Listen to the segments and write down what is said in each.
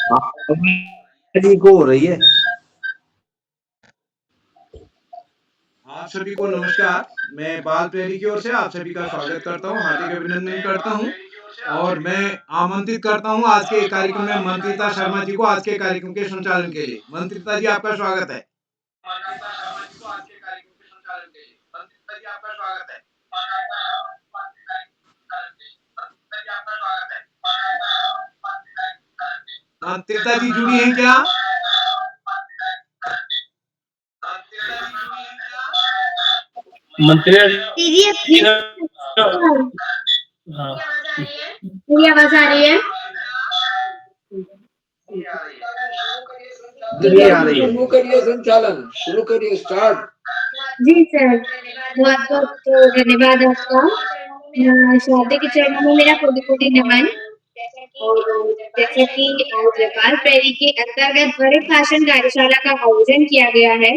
आवाज को हो रही है। आप सभी को नमस्कार। मैं बाल प्रेरी की ओर से आप सभी का स्वागत करता हूँ, हार्दिक अभिनंदन करता हूँ और मैं आमंत्रित करता हूँ आज के कार्यक्रम में मंत्रिता शर्मा जी को आज के कार्यक्रम के संचालन के लिए। मंत्रिता जी आपका स्वागत है। मंत्रिता शर्मा जी को आज के कार्यक्रम के संचालन के लिए। मंत्रिता जी आपका स्वागत है। मंत्रिता जी जुड़ी हैं क्या? मंत्री दीदी अब ठीक हाँ मेरी आवाज आ रही है? नहीं आ रही है। शुरू करिए संचालन, शुरू करिए, स्टार्ट। जी सर, बहुत बहुत धन्यवाद आपका। शादी के चरणों में मेरा कोटि-कोटि नमन। और जैसा कि आज बाल प्रेरी के अंतर्गत त्वरित भाषण कार्यशाला का आयोजन किया गया है।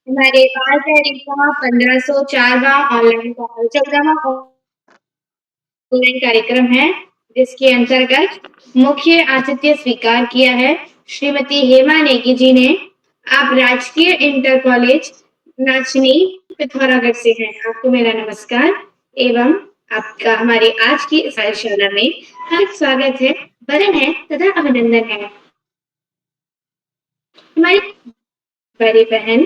हमारे बाल प्रेरी का 1504वां ऑनलाइन 14वां ऑनलाइन कार्यक्रम है, जिसके अंतर्गत मुख्य आतिथ्य स्वीकार किया है श्रीमती हेमा नेगी जी ने। आप राजकीय इंटर कॉलेज नाचनी पिथौरागढ़ से हैं। आपको मेरा नमस्कार एवं आपका हमारे आज की इस कार्यशाला में हार्दिक स्वागत है, वरन है तथा अभिनंदन है। हमारी बड़ी बहन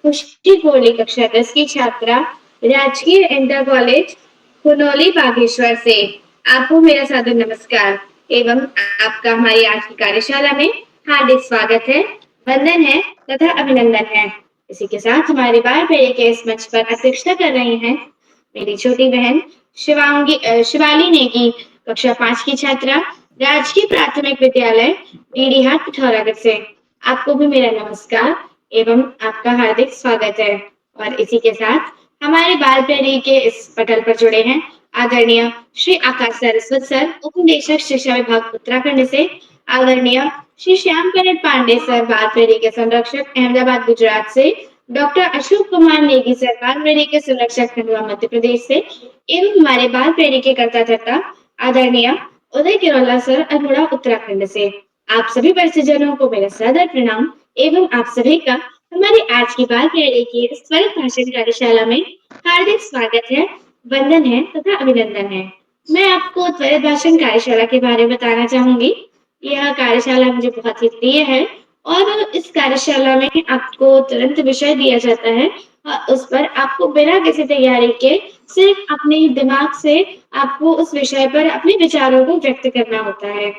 खुशी कोहली कक्षा 10 की छात्रा राजकीय इंटर कॉलेज खुनोली बागेश्वर से। आपको मेरा सादर नमस्कार एवं आपका हमारी आज की कार्यशाला में हार्दिक स्वागत है, वंदन है तथा अभिनंदन है। इसी के साथ हमारे बाल प्रेरी के इस मंच पर अध्यक्षता कर रही हैं मेरी छोटी बहन शिवाली नेगी कक्षा 5 की छात्रा राजकीय प्राथमिक विद्यालय डीडीहाट पिथौरागढ़ से। आपको भी मेरा नमस्कार एवं आपका हार्दिक स्वागत है। और इसी के साथ हमारे बाल प्रेरी के इस पटल पर जुड़े हैं आदरणीय श्री आकाश सरस्वत सर, उपनिदेशक शिक्षा विभाग उत्तराखंड से। आदरणीय श्री श्याम करण पांडे सर, बाल प्रेरी के संरक्षक अहमदाबाद गुजरात से। डॉक्टर अशोक कुमार नेगी सर, बाल प्रेरी के संरक्षक खंडवा मध्य प्रदेश से। एवं हमारे बाल प्रेरी के कर्ता धर्ता आदरणीय उदय किरोला सर, अल्मोड़ा उत्तराखंड से। आप सभी परिजनों को मेरा सादर प्रणाम एवं आप सभी का हमारे आज की बाल प्रेरी की इस त्वरित भाषण कार्यशाला में हार्दिक स्वागत है, वंदन है तथा अभिनंदन है। मैं आपको त्वरित भाषण कार्यशाला के बारे में बताना चाहूंगी। यह कार्यशाला मुझे बहुत ही प्रिय है और इस कार्यशाला में आपको तुरंत विषय दिया जाता है और उस पर आपको बिना किसी तैयारी के सिर्फ अपने दिमाग से आपको उस विषय पर अपने विचारों को व्यक्त करना होता है।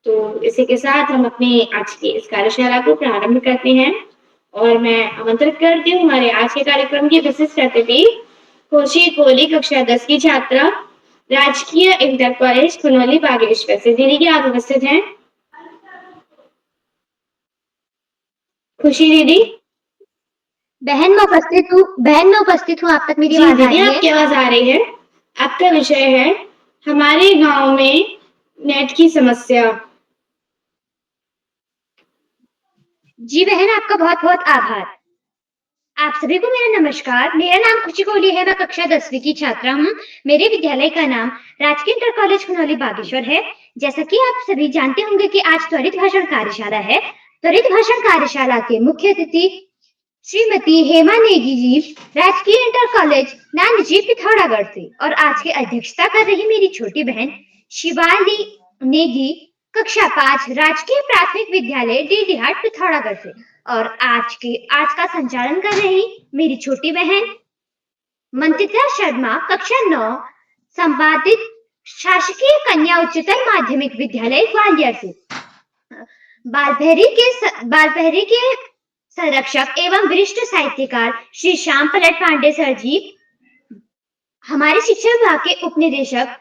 तो इसी के साथ हम अपनी आज की इस कार्यशाला को प्रारंभ करते हैं और मैं आमंत्रित करती हूँ हमारे आज के कार्यक्रम की विशिष्ट अतिथि खुशी कोहली कक्षा 10 की छात्रा राजकीय इंटर कॉलेज खुनोली बागेश्वर से। दीदी क्या आप उपस्थित हैं? खुशी दीदी? बहन मैं उपस्थित हूँ। आप तक मेरी आवाज आ रही है? आपकी आवाज आ रही है। आपका विषय है हमारे गांव में नेट की समस्या। जी बहन, आपका बहुत बहुत आभार। आप सभी को मेरा नमस्कार। मेरा नाम खुशी कोहली है, मैं कक्षा 10वीं की छात्रा हूँ। मेरे विद्यालय का नाम राजकीय इंटर कॉलेज खुनोली बागेश्वर है। जैसा कि आप सभी जानते होंगे कि आज त्वरित भाषण कार्यशाला है। त्वरित भाषण कार्यशाला के मुख्य अतिथि श्रीमती हेमा नेगी जी, राजकीय इंटर कॉलेज नानजी पिथौरागढ़ से। और आज की अध्यक्षता कर रही मेरी छोटी बहन शिवाली नेगी, कक्षा 5, राजकीय प्राथमिक विद्यालय डीडीहाट पिथौरागढ़ से। और आज का संचालन कर रही मेरी छोटी बहन मंत्रिता शर्मा, कक्षा 9, संपादित शासकीय कन्या उच्चतर माध्यमिक विद्यालय ग्वालियर से। बालपहरी के संरक्षक एवं वरिष्ठ साहित्यकार श्री श्याम पलट पांडे सर जी, हमारे शिक्षा विभाग के उपनिदेशक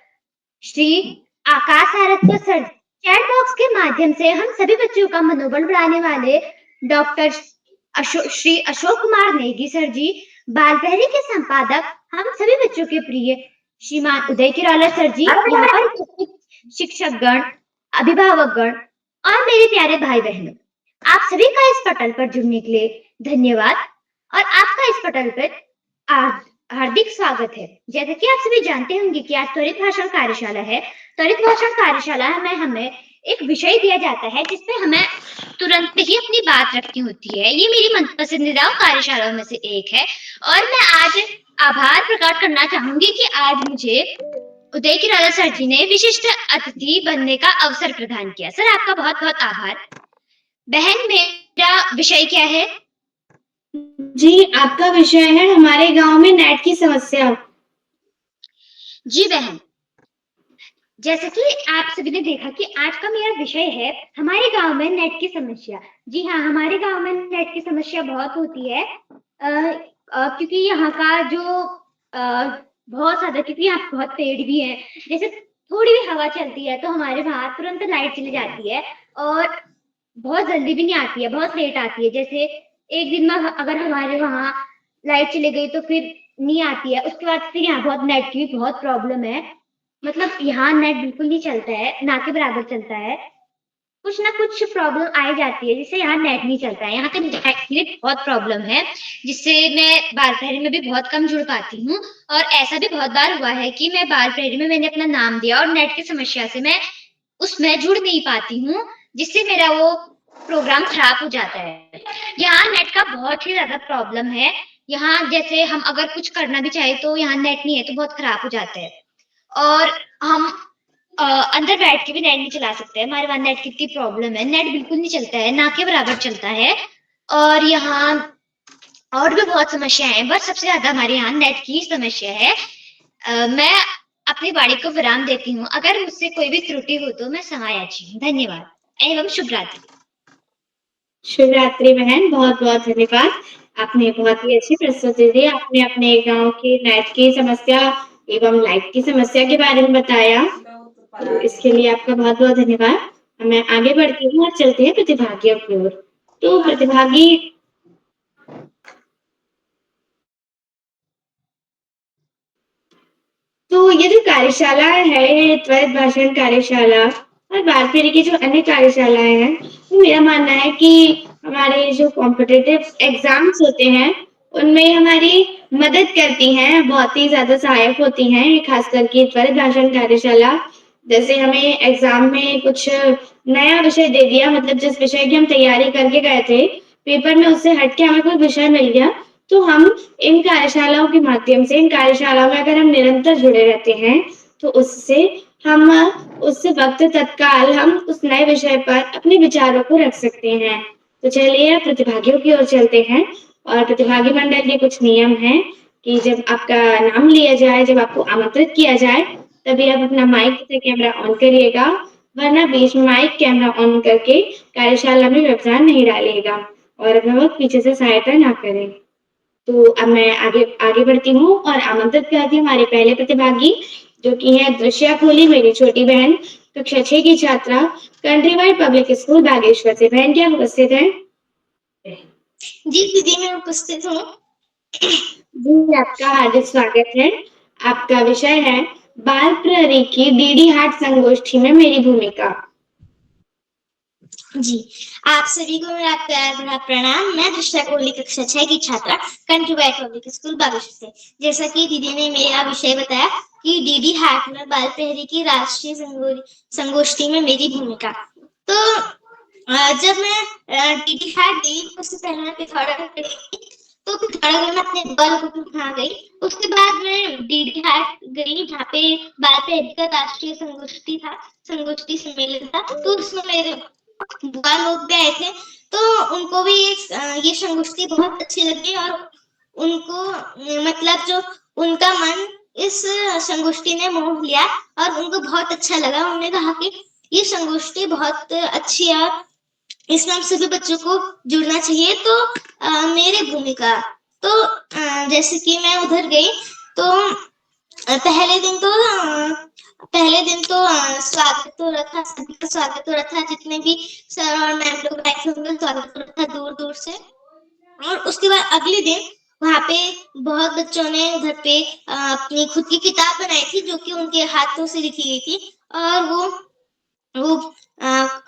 Shri Akash Saraswat sir, chat box के माध्यम से हम सभी बच्चों का मनोबल बढ़ाने वाले डॉक्टर श्री अशोक कुमार नेगी सर जी, बालपहरी के संपादक हम सभी बच्चों के प्रिय श्रीमान उदय किरोला सर जी, यहाँ पर उपस्थित शिक्षकगण, अभिभावकगण और मेरे प्यारे भाई बहनों, आप सभी का इस पटल पर जुड़ने के लिए धन्यवाद और आपका इस पटल पर हार्दिक स्वागत है। जैसा कि आप सभी जानते होंगे कि आज त्वरित भाषण कार्यशाला है। त्वरित भाषण कार्यशाला में हमें एक विषय दिया जाता है जिसमें हमें तुरंत ही अपनी बात रखनी होती है। ये मेरी मन पसंदीदा कार्यशालाओं में से एक है और मैं आज आभार प्रकट करना चाहूंगी कि आज मुझे उदय की राजा सर जी ने विशिष्ट अतिथि बनने का अवसर प्रदान किया। सर आपका बहुत बहुत आभार। बहन मेरा विषय क्या है? जी, आपका विषय है हमारे गांव में नेट की समस्या। जी बहन, जैसे कि आप सभी ने देखा कि आज का मेरा विषय है हमारे गांव में नेट की समस्या। जी हाँ, हमारे गांव में नेट की समस्या बहुत होती है क्योंकि यहाँ का जो बहुत ज्यादा, क्योंकि यहाँ बहुत पेड़ भी है। जैसे थोड़ी भी हवा चलती है तो हमारे वहां तुरंत लाइट चली जाती है और बहुत जल्दी भी नहीं आती है, बहुत लेट आती है। जैसे एक दिन में अगर हमारे वहां लाइट चली गई तो फिर नहीं आती है। उसके बाद फिर यहाँ बहुत नेट की भी बहुत प्रॉब्लम है, मतलब यहाँ नेट बिल्कुल नहीं चलता है, ना के बराबर चलता है। कुछ ना कुछ प्रॉब्लम आ जाती है जिससे यहाँ नेट नहीं चलता है। यहाँ पे नेट की बहुत प्रॉब्लम है जिससे मैं बाल प्रहरी में भी बहुत कम जुड़ पाती हूँ और ऐसा भी बहुत बार हुआ है कि मैं बाल प्रहरी में मैंने अपना नाम दिया और नेट की समस्या से मैं उसमें जुड़ नहीं पाती हूँ, जिससे मेरा वो प्रोग्राम खराब हो जाता है। यहाँ नेट का बहुत ही ज्यादा प्रॉब्लम है। यहाँ जैसे हम अगर कुछ करना भी चाहे तो यहाँ नेट नहीं है तो बहुत खराब हो जाता है और हम अंदर बैठ के भी नेट नहीं चला सकते। हमारे वहां नेट की इतनी प्रॉब्लम है, नेट बिल्कुल नहीं चलता है, ना के बराबर चलता है। और यहाँ और भी बहुत समस्याएं हैं, बस सबसे ज्यादा हमारे यहाँ नेट की समस्या है। मैं अपनी वाणी को विराम देती हूँ। अगर मुझसे कोई भी त्रुटि हो तो मैं क्षमा याची हूँ। धन्यवाद एवं शुभ रात्रि। शुभ रात्रि बहन, बहुत बहुत धन्यवाद। आपने बहुत ही अच्छी प्रस्तुति दी। आपने अपने गांव की नेट की समस्या एवं लाइट की समस्या के बारे में बताया, तो इसके लिए आपका बहुत बहुत धन्यवाद। मैं आगे बढ़ती हूँ और चलते हैं प्रतिभागियों की ओर। तो प्रतिभागी तो ये जो कार्यशाला है, ये त्वरित भाषण कार्यशाला और बाल फेरी की जो अन्य कार्यशालाएं हैं, तो मेरा मानना है कि हमारे जो कॉम्पिटिटिव एग्जाम्स होते हैं उनमें हमारी मदद करती हैं, बहुत ही ज्यादा सहायक होती हैं। खास करके त्वरित भाषण कार्यशाला, जैसे हमें एग्जाम में कुछ नया विषय दे दिया, मतलब जिस विषय की हम तैयारी करके गए थे पेपर में, उससे हटके हमें कोई विषय मिल गया, तो हम इन कार्यशालाओं के माध्यम से, इन कार्यशालाओं में अगर हम निरंतर जुड़े रहते हैं तो उससे हम उस वक्त तत्काल हम उस नए विषय पर अपने विचारों को रख सकते हैं। तो चलिए प्रतिभागियों की ओर चलते हैं और प्रतिभागी मंडल के कुछ नियम हैं कि जब आपका नाम लिया जाए, जब आपको आमंत्रित किया जाए, तभी आप अपना माइक तथा कैमरा ऑन करिएगा, वरना बीच में माइक कैमरा ऑन करके कार्यशाला में व्यवधान नहीं डालिएगा और अपना वक्त पीछे से सहायता ना करें। तो अब मैं आगे बढ़ती हूँ और आमंत्रित करती हूँ हमारे पहले प्रतिभागी, जो कि है दृश्या कोहली, मेरी छोटी बहन, कक्षा 6 की छात्रा, country wide public school Bageshwar से। बहन क्या उपस्थित है? जी दीदी, मैं उपस्थित हूँ। जी, आपका हार्दिक स्वागत है। आपका विषय है बाल प्रहरी की डीडी हाट संगोष्ठी में मेरी भूमिका। जी, आप सभी को मेरा प्यार भरा प्रणाम। मैं दृश्या कोहली, कक्षा 6 की छात्रा, country wide public school Bageshwar से। जैसा कि दीदी ने मेरा विषय बताया कि डीडी हाट में बाल प्रहरी की राष्ट्रीय संगोष्ठी में मेरी भूमिका, तो जब मैं डीडी हाट गई उससे पहले मैं पिथौरागढ़ गई, तो पिथौरागढ़ में अपने बल को उठा गई। उसके बाद मैं डीडी हाट गई जहाँ पे बाल प्रहरी का राष्ट्रीय संगोष्ठी सम्मेलन था, तो उसमें मेरे बुआ लोग भी आए थे, तो उनको भी ये संगोष्ठी बहुत अच्छी लगी और उनको मतलब जो उनका मन इस संगोष्ठी ने मोह लिया और उनको बहुत अच्छा लगा। उन्होंने कहा कि ये संगोष्ठी बहुत अच्छी है, इसमें हम सभी बच्चों को जुड़ना चाहिए। तो मेरी भूमिका, तो जैसे कि मैं उधर गई, तो पहले दिन तो स्वागत तो रखा, सभी का स्वागत तो रखा, जितने भी सर और मैम लोग आए थे उनका स्वागत तो रखा दूर दूर से। और उसके बाद अगले दिन वहाँ पे बहुत बच्चों ने उधर पे अपनी खुद की किताब बनाई थी, जो कि उनके हाथों से लिखी गई थी, और वो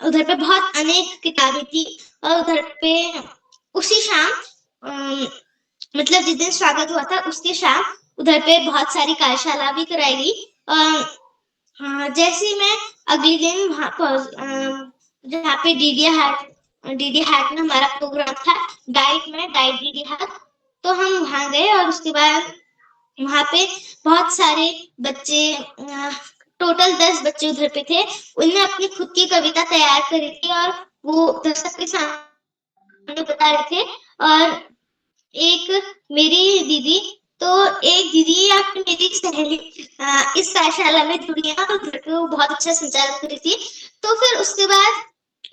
उधर पे बहुत अनेक किताबें थी। और उधर पे उसी शाम मतलब जिस दिन स्वागत हुआ था उसके शाम उधर पे बहुत सारी कार्यशाला भी कराई गई। हाँ, जैसे मैं अगले दिन वहाँ जहाँ पे डीडी हैक में हमारा प्रोग्राम था, डाइट डीडी हैक, तो हम वहाँ गए और उसके बाद वहाँ पे बहुत सारे बच्चे, टोटल 10 बच्चे उधर पे थे। उनने अपनी खुद की कविता तैयार करी थी और वो दर्शक के सामने बता रहे थे। और एक मेरी दीदी, तो एक दीदी या फिर मेरी सहेली इस कार्यशाला में जुड़ी है, तो उधर पे वो बहुत अच्छा संचालन कर रही थी। तो फिर उसके बाद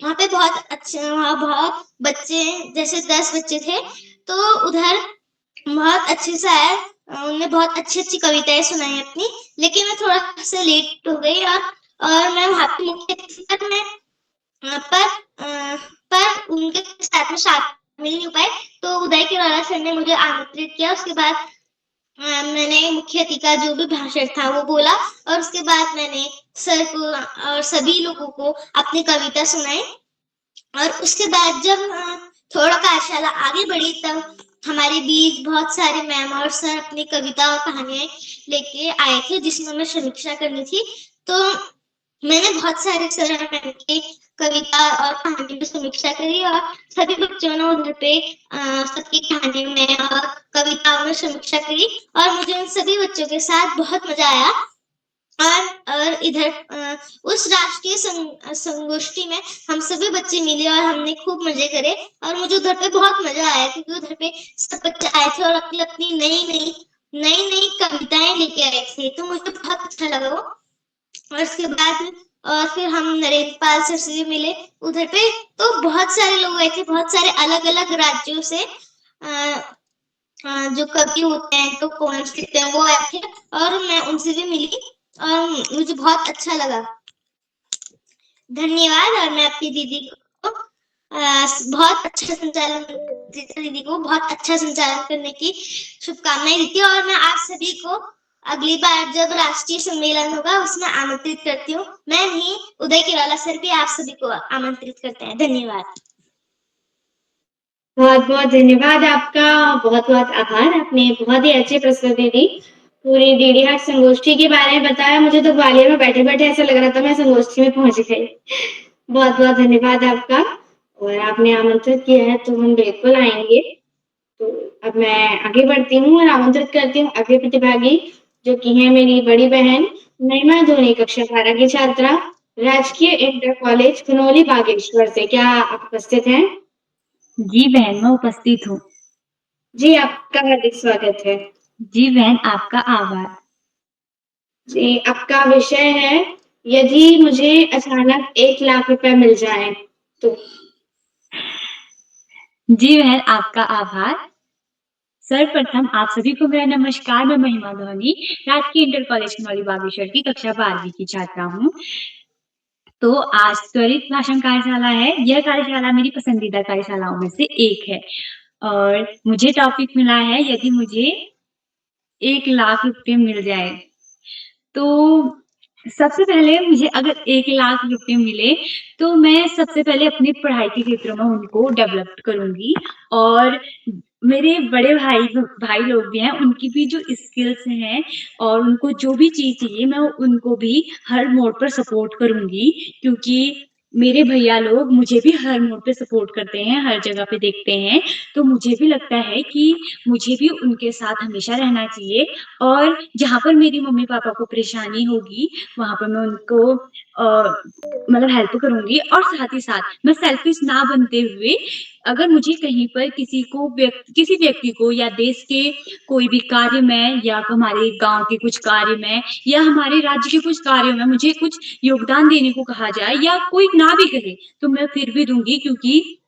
वहाँ पे बहुत बच्चे, जैसे 10 बच्चे थे, तो उधर बहुत अच्छे से आया। उन्होंने बहुत अच्छी कविताएं सुनाई अपनी, लेकिन मैं थोड़ा सा लेट हो गई और मैं वहाँ पे मुख्य अतिथि पर मैं पर उनके साथ में शामिल नहीं हो पाए। तो उदय किराला सर ने मुझे आमंत्रित किया। उसके बाद मैंने मुख्य अतिथि का जो भी भाषण था वो बोला और उसके बाद मैंने सर को और सभी लोगों को अपनी कविता सुनाई। और उसके बाद जब थोड़ा कार्यशाला आगे बढ़ी, तब हमारे बीच बहुत सारे मैम और सर अपनी कविता और कहानियां लेके आए थे, जिसमें हमें समीक्षा करनी थी। तो मैंने बहुत सारे सर और मैम की कविता और कहानी की समीक्षा करी और सभी बच्चों ने उधर पे सबकी कहानी में और कविताओं में समीक्षा करी और मुझे उन सभी बच्चों के साथ बहुत मजा आया। और इधर उस राष्ट्रीय संगोष्ठी में हम सभी बच्चे मिले और हमने खूब मजे करे और मुझे उधर पे बहुत मजा आया, क्योंकि उधर पे सब बच्चे आए थे और अपनी अपनी नई कविताएं लेके आए थे, तो मुझे बहुत अच्छा लगा वो। और उसके बाद और फिर हम नरेंद्र पाल सर से मिले उधर पे, तो बहुत सारे लोग आए थे, बहुत सारे अलग अलग राज्यों से जो कवि होते हैं तो कौन लिखते हैं वो आए थे और मैं उनसे भी मिली और मुझे बहुत अच्छा लगा। धन्यवाद। और मैं अपनी दीदी को बहुत अच्छा संचालन दीदी को बहुत अच्छा संचालन करने की शुभकामनाएं देती हूँ और मैं आप सभी को अगली बार जब राष्ट्रीय सम्मेलन होगा उसमें आमंत्रित करती हूँ। मैं नहीं, उदय किराला सर भी आप सभी को आमंत्रित करते हैं। धन्यवाद। बहुत बहुत धन्यवाद आपका, बहुत बहुत आभार। आपने बहुत ही अच्छी प्रस्तुति दी, पूरी डीडी हाट संगोष्ठी के बारे में बताया। मुझे तो ग्वालियर में बैठे बैठे ऐसा लग रहा था मैं संगोष्ठी में पहुंच गई। बहुत बहुत धन्यवाद आपका। और आपने आमंत्रित किया है तो हम बिल्कुल आएंगे। तो अब मैं आगे बढ़ती हूँ और आमंत्रित करती हूँ अगले प्रतिभागी, जो कि है मेरी बड़ी बहन महिमा धोनी, कक्षा 12 की छात्रा, राजकीय इंटर कॉलेज खुनोली बागेश्वर से। क्या आप उपस्थित हैं? जी बहन, मैं उपस्थित हूँ। जी, आपका हार्दिक स्वागत है। जी बहन, आपका आभार। जी, आपका विषय है यदि मुझे अचानक 1 लाख रुपए मिल जाए तो। जी बहन, आपका आभार। सर्वप्रथम आप सभी को मेरा नमस्कार। मैं महिमा धोनी, राजकीय इंटर कॉलेज खुनोली बागेश्वर की कक्षा 12वीं की छात्रा हूँ। तो आज त्वरित भाषण कार्यशाला है। यह कार्यशाला मेरी पसंदीदा कार्यशालाओं में से एक है और मुझे टॉपिक मिला है यदि मुझे 1 लाख रुपए मिल जाए। तो सबसे पहले मुझे अगर 1 लाख रुपए मिले तो मैं सबसे पहले अपनी पढ़ाई के क्षेत्र में उनको डेवलप करूँगी और मेरे बड़े भाई लोग भी हैं, उनकी भी जो स्किल्स हैं और उनको जो भी चीज़ चाहिए मैं उनको भी हर मोड़ पर सपोर्ट करूँगी, क्योंकि मेरे भैया लोग मुझे भी हर मोड़ पे सपोर्ट करते हैं, हर जगह पे देखते हैं। तो मुझे भी लगता है कि मुझे भी उनके साथ हमेशा रहना चाहिए और जहाँ पर मेरी मम्मी-पापा को परेशानी होगी, वहाँ पर मैं उनको मतलब हेल्प करूँगी और साथ ही साथ मैं सेल्फिश ना बनते हुए अगर मुझे कहीं पर किसी व्यक्ति को या देश के कोई भी कार्य में या हमारे गाँव के कुछ कार्य में या हमारे राज्य के कुछ कार्यों में मुझे कुछ योगदान देने को कहा जाए या कोई ना भी कहे, तो मैं फिर भी दूँगी, क्योंकि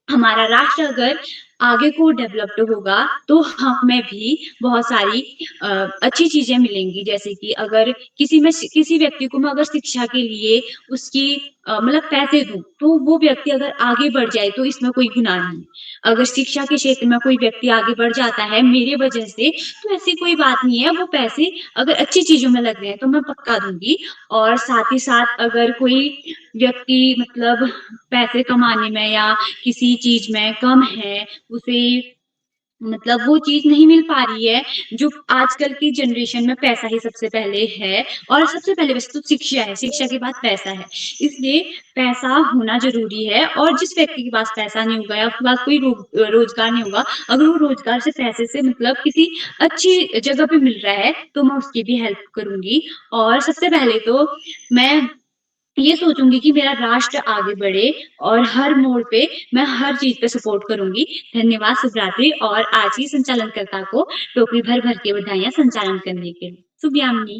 हमारा राष्ट्र अगर आगे को डेवलप्ड होगा तो हमें भी बहुत सारी अच्छी चीज़ें मिलेंगी। जैसे कि अगर किसी व्यक्ति को मैं अगर शिक्षा के लिए उसकी मतलब पैसे दूँ, तो वो व्यक्ति अगर आगे बढ़ जाए तो इसमें कोई गुनाह नहीं है। अगर शिक्षा के क्षेत्र में कोई व्यक्ति आगे बढ़ जाता है मेरे वजह से, तो ऐसी कोई बात नहीं है, वो पैसे अगर अच्छी चीज़ों में लग रहे हैं तो मैं पक्का दूँगी। और साथ ही साथ अगर कोई व्यक्ति मतलब पैसे कमाने में या किसी चीज़ में कम है, उसे मतलब वो चीज नहीं मिल पा रही है जो आजकल की जनरेशन में पैसा ही सबसे पहले है। और सबसे पहले वैसे तो शिक्षा है, शिक्षा के बाद पैसा है, इसलिए पैसा होना जरूरी है। और जिस व्यक्ति के पास पैसा नहीं होगा या उसके पास कोई रोजगार नहीं होगा, अगर वो रोजगार से पैसे से मतलब किसी अच्छी जगह पे मिल रहा है तो मैं उसकी भी हेल्प करूंगी। और सबसे पहले तो मैं ये सोचूंगी कि मेरा राष्ट्र आगे बढ़े और हर मोड़ पे मैं हर चीज पे सपोर्ट करूंगी। धन्यवाद शुभरात्रि और आज ही संचालनकर्ता को टोकरी भर भर के बधाइयां संचालन करने के लिए। शुभयामिनी।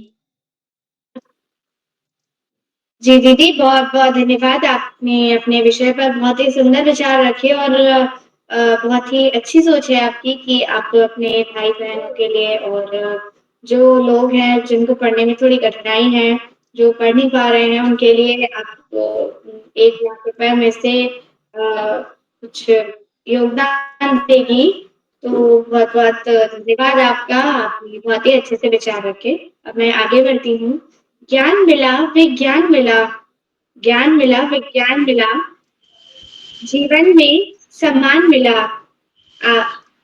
जी दीदी, बहुत बहुत धन्यवाद। आपने अपने विषय पर बहुत ही सुंदर विचार रखे और बहुत ही अच्छी सोच है आपकी कि आप अपने भाई बहनों के लिए और जो लोग हैं जिनको पढ़ने में थोड़ी कठिनाई है, जो पढ़ नहीं पा रहे हैं, उनके लिए आप 1 लाख रुपए में से कुछ योगदान देगी। तो बहुत बहुत धन्यवाद आपका, आपने बहुत ही अच्छे से विचार रखे। अब मैं आगे बढ़ती हूँ। ज्ञान मिला, विज्ञान मिला, ज्ञान मिला, विज्ञान मिला, जीवन में सम्मान मिला।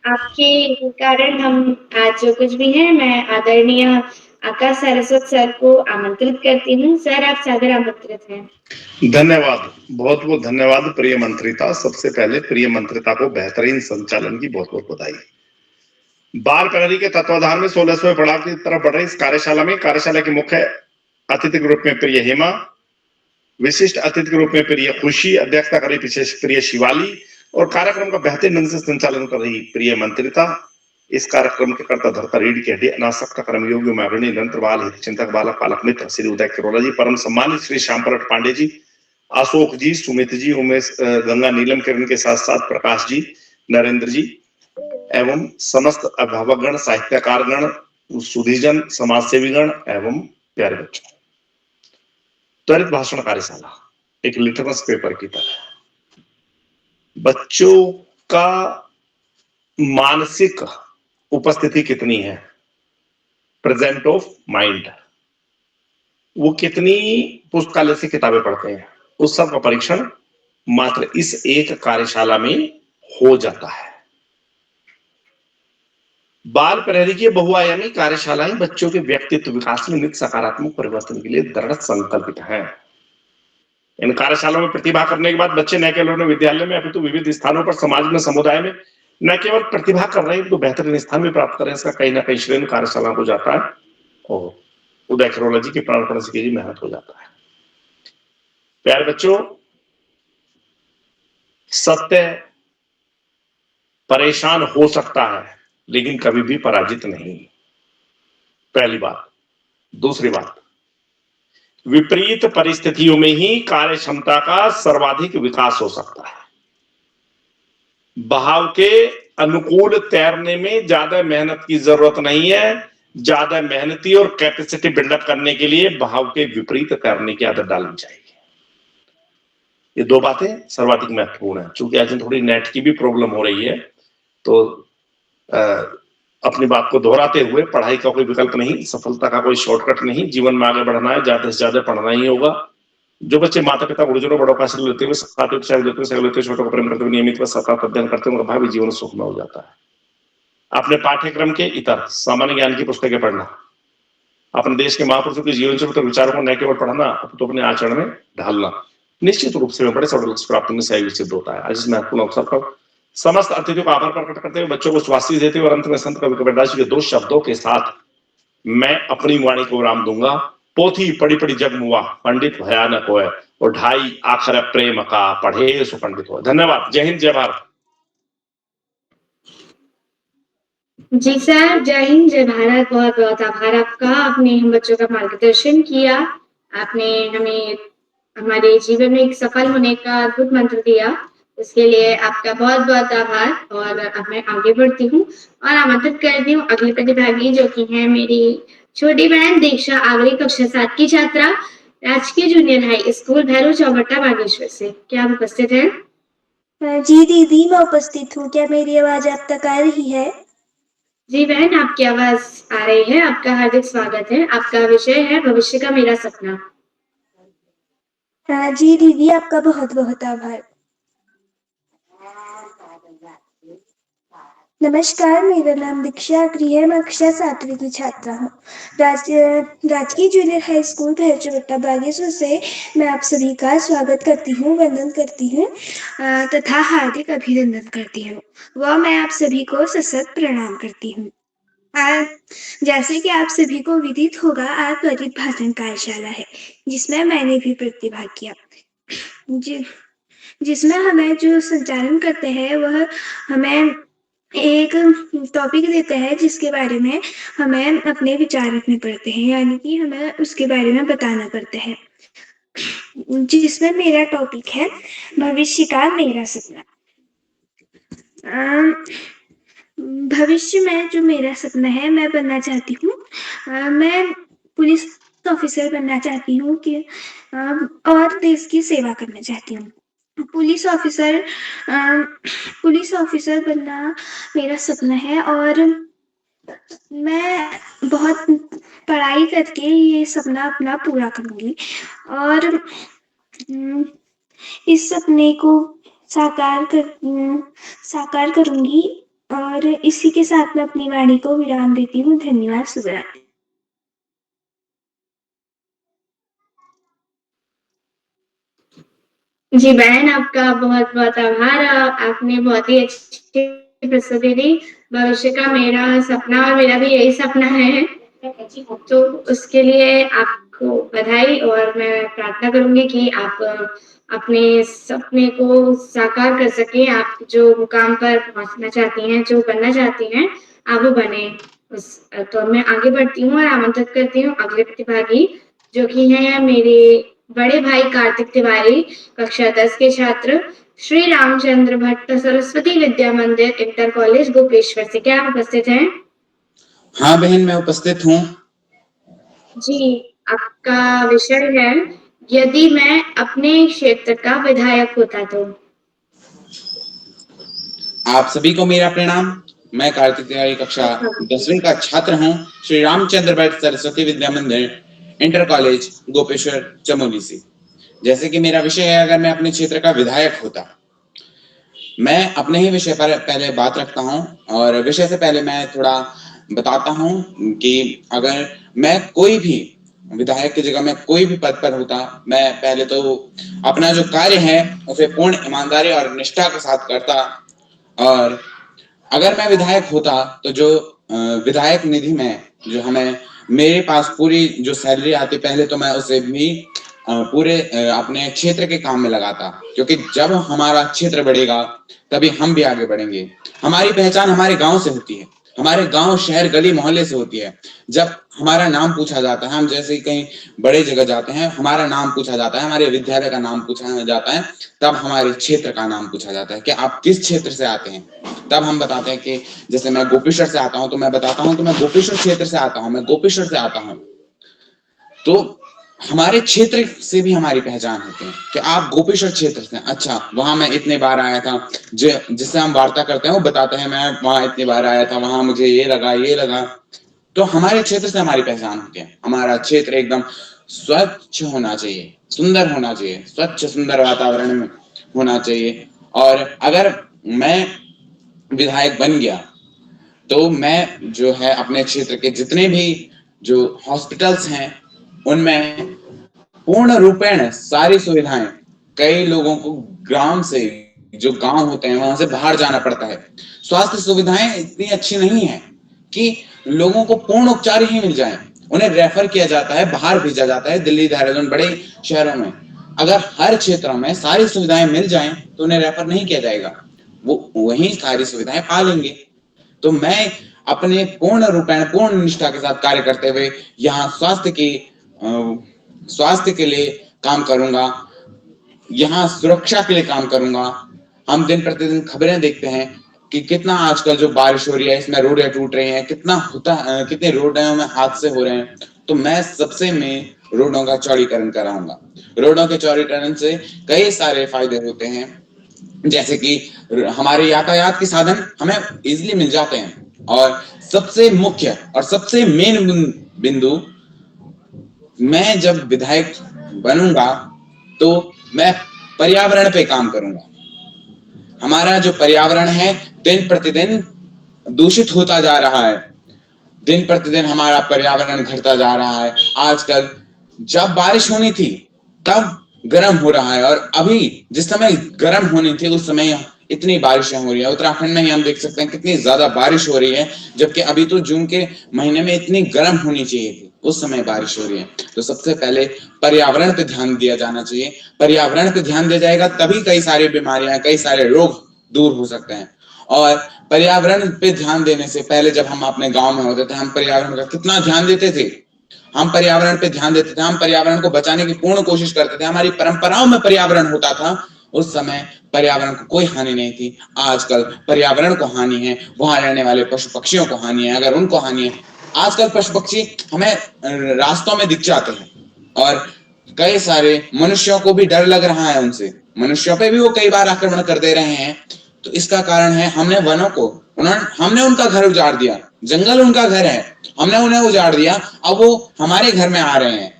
आपके कारण हम आज जो कुछ भी है, मैं आदरणीय आकाश सारस्वत सर को आमंत्रित करती हूँ। सर, आप सादर आमंत्रित हैं। धन्यवाद, बहुत बहुत धन्यवाद प्रिय मंत्रिता। सबसे पहले प्रिय मंत्रिता को बेहतरीन संचालन की बहुत बहुत बधाई। बाल प्रहरी के तत्वाधान में 16वें पड़ाव की तरफ बढ़ रही इस कार्यशाला के मुख्य अतिथि के रूप में प्रिय हेमा, विशिष्ट अतिथि के रूप में प्रिय खुशी, अध्यक्षता कर रही विशेष प्रिय शिवाली और कार्यक्रम का बेहतरीन ढंग से संचालन कर रही प्रिय मंत्रिता। इस कार्यक्रम के कर्ता धर्ता रीढ़ की हड्डी अनासक्त कर्मयोगी अग्रणी निरंतर बाल हित चिंतक बालक पालक मित्र श्री उदय किरोला जी, परम सम्मानित श्री श्यामपरट पांडे जी, अशोक जी, सुमित जी, उमेश, गंगा नीलम किरण के साथ साथ प्रकाश जी, नरेंद्र जी एवं समस्त अभिभावकगण, साहित्यकारगण, सुधीजन, समाजसेवीगण एवं प्यारे बच्चों। त्वरित भाषण कार्यशाला एक लिटमस पेपर की तरह बच्चों का मानसिक उपस्थिति कितनी है, प्रेजेंट ऑफ माइंड, वो कितनी पुस्तकालय से किताबें पढ़ते हैं, उस सब का परीक्षण मात्र इस एक कार्यशाला में हो जाता है। बाल प्रहरी की बहुआयामी कार्यशालाएं बच्चों के व्यक्तित्व विकास में नित्य सकारात्मक परिवर्तन के लिए दृढ़ संकल्पित हैं। इन कार्यशालाओं में प्रतिभा करने के बाद बच्चे न केवल विद्यालय में अपितु विविध स्थानों पर समाज में, समुदाय में न केवल प्रतिभा कर रहे हैं तो बेहतरीन स्थान भी प्राप्त करें, इसका कहीं ना कहीं श्रेय कार्यशाला को जाता है और उदय खरोला जी की प्राणपण से की मेहनत हो जाता है। प्यारे बच्चों, सत्य परेशान हो सकता है लेकिन कभी भी पराजित नहीं, पहली बात। दूसरी बात, विपरीत परिस्थितियों में ही कार्य क्षमता का सर्वाधिक विकास हो सकता है। बहाव के अनुकूल तैरने में ज्यादा मेहनत की जरूरत नहीं है, ज्यादा मेहनती और कैपेसिटी बिल्डअप करने के लिए बहाव के विपरीत तैरने की आदत डालनी चाहिए। ये दो बातें सर्वाधिक महत्वपूर्ण है। चूंकि आज थोड़ी नेट की भी प्रॉब्लम हो रही है तो अपनी बात को दोहराते हुए, पढ़ाई का कोई विकल्प नहीं, सफलता का कोई शॉर्टकट नहीं, जीवन में आगे बढ़ना है, ज्यादा से ज्यादा पढ़ना ही होगा। जो बच्चे माता पिता गुरुजनों बड़ों का आशीर्वाद लेते हुए छोटों को प्रेम करते हुए नियमित सतत अध्ययन करते हुए उनका भावी जीवन सुखमय हो जाता है। अपने पाठ्यक्रम के इतर सामान्य ज्ञान की पुस्तकें पढ़ना, अपने देश के महापुरुषों के जीवन चरित्र विचारों को न केवल पढ़ना तो अपने आचरण में ढालना निश्चित रूप से बड़े सफल लक्ष्य प्राप्ति में सहयोगी सिद्ध होता है। आज इस महत्वपूर्ण अवसर पर समस्त अतिथियों का आभार प्रकट करते हुए, बच्चों को स्वास्थ्य देते हुए और अंत में संत कवि कबीरदास जी के 2 शब्दों के साथ मैं अपनी वाणी को विराम दूंगा। पोथी पड़ी पड़ी जग मुआ, पंडित भयानक होए और ढाई आखर प्रेम का पढ़े सो पंडित हो। धन्यवाद। जय हिंद, जय भारत। जी सर, जय हिंद, जय भारत। बहुत बहुत आभार आपका। आपने हम बच्चों का मार्गदर्शन किया, आपने हमें हमारे जीवन में एक सफल होने का अद्भुत मंत्र दिया, इसके लिए आपका बहुत बहुत आभार। और अब मैं आगे बढ़ती हूँ और आमंत्रित करती हूँ अगली प्रतिभागी जो कि है मेरी छोटी बहन दीक्षा आगरी, कक्षा 7 की छात्रा, राजकीय junior high school Bhairav Chaubatta Bageshwar से। क्या आप उपस्थित हैं? जी दीदी, मैं उपस्थित हूँ। क्या मेरी आवाज आप तक आ रही है? जी बहन, आपकी आवाज आ रही है। आपका हार्दिक स्वागत है। आपका विषय है भविष्य का मेरा सपना। हाँ जी दीदी, आपका बहुत बहुत आभार। नमस्कार, मेरा नाम दीक्षा अग्री है। मैं कक्षा 7वीं की छात्रा हूँ। राजकीय जूनियर हाई स्कूल भैरचोटा बागेश्वर से मैं आप सभी का स्वागत करती हूँ, वंदन करती हूँ तथा हार्दिक अभिनंदन करती हूँ। वह मैं आप सभी को सशक्त प्रणाम करती हूँ। आज जैसे कि आप सभी को विदित होगा, आज त्वरित भाषण कार्यशाला है जिसमें मैंने भी प्रतिभाग किया। जिसमें हमें जो संचालन करते हैं वह हमें एक टॉपिक देता है जिसके बारे में हमें अपने विचार रखने पड़ते हैं, यानी कि हमें उसके बारे में बताना पड़ता है, जिसमें मेरा टॉपिक है भविष्य का मेरा सपना। भविष्य में जो मेरा सपना है, मैं बनना चाहती हूँ, मैं पुलिस ऑफिसर बनना चाहती हूँ कि और देश की सेवा करना चाहती हूँ। पुलिस ऑफिसर बनना मेरा सपना है और मैं बहुत पढ़ाई करके ये सपना अपना पूरा करूँगी और इस सपने को साकार करूँगी। और इसी के साथ मैं अपनी वाणी को विराम देती हूँ। धन्यवाद। शुभ रात्रि। जी बहन, आपका बहुत बहुत आभार। आपने बहुत ही अच्छी प्रस्तुति दी। भविष्य का मेरा सपना और मेरा भी यही सपना है, तो उसके लिए आपको बधाई और मैं प्रार्थना करूंगी कि आप अपने सपने को साकार कर सके। आप जो मुकाम पर पहुंचना चाहती हैं, जो बनना चाहती हैं, आप वो बने। तो मैं आगे बढ़ती हूँ और आमंत्रित करती हूँ अगले प्रतिभागी, जो कि है मेरे बड़े भाई कार्तिक तिवारी, कक्षा 10 के छात्र, श्री रामचंद्र भट्ट सरस्वती विद्या मंदिर इंटर कॉलेज गोपेश्वर से। क्या आप उपस्थित हैं? हाँ बहन, मैं उपस्थित हूँ। जी, आपका विषय है यदि मैं अपने क्षेत्र का विधायक होता तो। आप सभी को मेरा प्रणाम। मैं कार्तिक तिवारी कक्षा 10वीं का छात्र हूँ, श्री रामचंद्र भट्ट सरस्वती विद्या मंदिर इंटर कॉलेज गोपेश्वर चमोली से। जैसे कि मेरा विषय है, अगर मैं अपने क्षेत्र का विधायक होता। मैं अपने ही विषय पर पहले बात रखता हूँ और विषय से पहले मैं थोड़ा बताता हूँ कि अगर मैं कोई भी विधायक की जगह में कोई भी पद पर होता, मैं पहले तो अपना जो कार्य है उसे पूर्ण ईमानदारी और निष्ठा के साथ करता। और अगर मैं विधायक होता तो जो विधायक निधि में जो हमें मेरे पास पूरी जो सैलरी आती, पहले तो मैं उसे भी पूरे अपने क्षेत्र के काम में लगाता, क्योंकि जब हमारा क्षेत्र बढ़ेगा तभी हम भी आगे बढ़ेंगे। हमारी पहचान हमारे गांव से होती है, हमारे गांव, शहर, गली, मोहल्ले से होती है। जब हमारा नाम पूछा जाता है, हम जैसे ही कहीं बड़े जगह जाते हैं, हमारा नाम पूछा जाता है, हमारे विद्यालय का नाम पूछा जाता है, तब हमारे क्षेत्र का नाम पूछा जाता है कि आप किस क्षेत्र से आते हैं। तब हम बताते हैं कि जैसे मैं गोपेश्वर से आता हूं, तो मैं बताता हूं कि मैं गोपेश्वर क्षेत्र से आता हूं, मैं गोपेश्वर से आता हूं। तो हमारे क्षेत्र से भी हमारी पहचान होती है कि आप गोपेश्वर क्षेत्र से। अच्छा, वहां मैं इतने बार आया था। जिससे हम वार्ता करते हैं वो बताते हैं मैं वहां इतनी बार आया था, वहां मुझे ये लगा। तो हमारे क्षेत्र से हमारी पहचान होती है। हमारा क्षेत्र एकदम स्वच्छ होना चाहिए, सुंदर होना चाहिए, स्वच्छ सुंदर वातावरण में होना चाहिए। और अगर मैं विधायक बन गया तो मैं जो है अपने क्षेत्र के जितने भी जो हॉस्पिटल्स हैं उनमें पूर्ण रूपेण सारी सुविधाएं, कई लोगों को ग्राम से, जो गांव होते हैं वहां से बाहर जाना पड़ता है, स्वास्थ्य सुविधाएं इतनी अच्छी नहीं है कि लोगों को पूर्ण उपचार ही मिल जाए। उन्हें रेफर किया जाता है, बाहर भेजा जाता है, दिल्ली, देहरादून, बड़े शहरों में। अगर हर क्षेत्रों में सारी सुविधाएं मिल जाएं तो उन्हें रेफर नहीं किया जाएगा, वो वहीं सारी सुविधाएं पा लेंगे। तो मैं अपने पूर्ण रूपेण, पूर्ण निष्ठा के साथ कार्य करते हुए यहाँ स्वास्थ्य के लिए काम करूंगा, यहाँ सुरक्षा के लिए काम करूंगा। हम दिन प्रतिदिन खबरें देखते हैं कि कितना आजकल जो बारिश हो रही है, इसमें रोडें टूट रही हैं, कितने रोडों में हादसे हो रहे हैं। तो मैं सबसे में रोडों का चौड़ीकरण कराऊंगा। रोडों के चौड़ीकरण से कई सारे फायदे होते हैं, जैसे कि हमारे यातायात के साधन हमें इजीली मिल जाते हैं। और सबसे मुख्य और सबसे मेन बिंदु, मैं जब विधायक बनूंगा तो मैं पर्यावरण पे काम करूंगा। हमारा जो पर्यावरण है दिन प्रतिदिन दूषित होता जा रहा है। दिन प्रतिदिन हमारा पर्यावरण घटता जा रहा है। आजकल जब बारिश होनी थी तब गर्म हो रहा है, और अभी जिस समय गर्म होनी थी उस समय इतनी बारिशें हो रही है। उत्तराखंड में ही हम देख सकते हैं कितनी ज्यादा बारिश हो रही है, जबकि अभी तो जून के महीने में इतनी गर्म होनी चाहिए थी, उस समय बारिश हो रही है। तो सबसे पहले पर्यावरण पे ध्यान दिया जाना चाहिए। पर्यावरण पे ध्यान दिया जाएगा तभी कई सारी बीमारियां, कई सारे रोग दूर हो सकते हैं। और पर्यावरण पे ध्यान देने से पहले जब हम अपने गांव में होते थे, हम पर्यावरण का कितना ध्यान देते थे। हम पर्यावरण पे ध्यान देते थे, हम पर्यावरण को बचाने की पूर्ण कोशिश करते थे। हमारी परंपराओं में पर्यावरण होता था, उस समय पर्यावरण को कोई हानि नहीं थी। आजकल पर्यावरण को हानि है, वहां रहने वाले पशु पक्षियों को हानि है। अगर उनको हानि है, आजकल पशु पक्षी हमें रास्तों में दिख जाते हैं, और कई सारे मनुष्यों को भी डर लग रहा है उनसे। मनुष्यों पे भी वो कई बार आक्रमण कर दे रहे हैं। तो इसका कारण है हमने वनों को, हमने उनका घर उजाड़ दिया। जंगल उनका घर है, हमने उन्हें उजाड़ दिया। अब वो हमारे घर में आ रहे हैं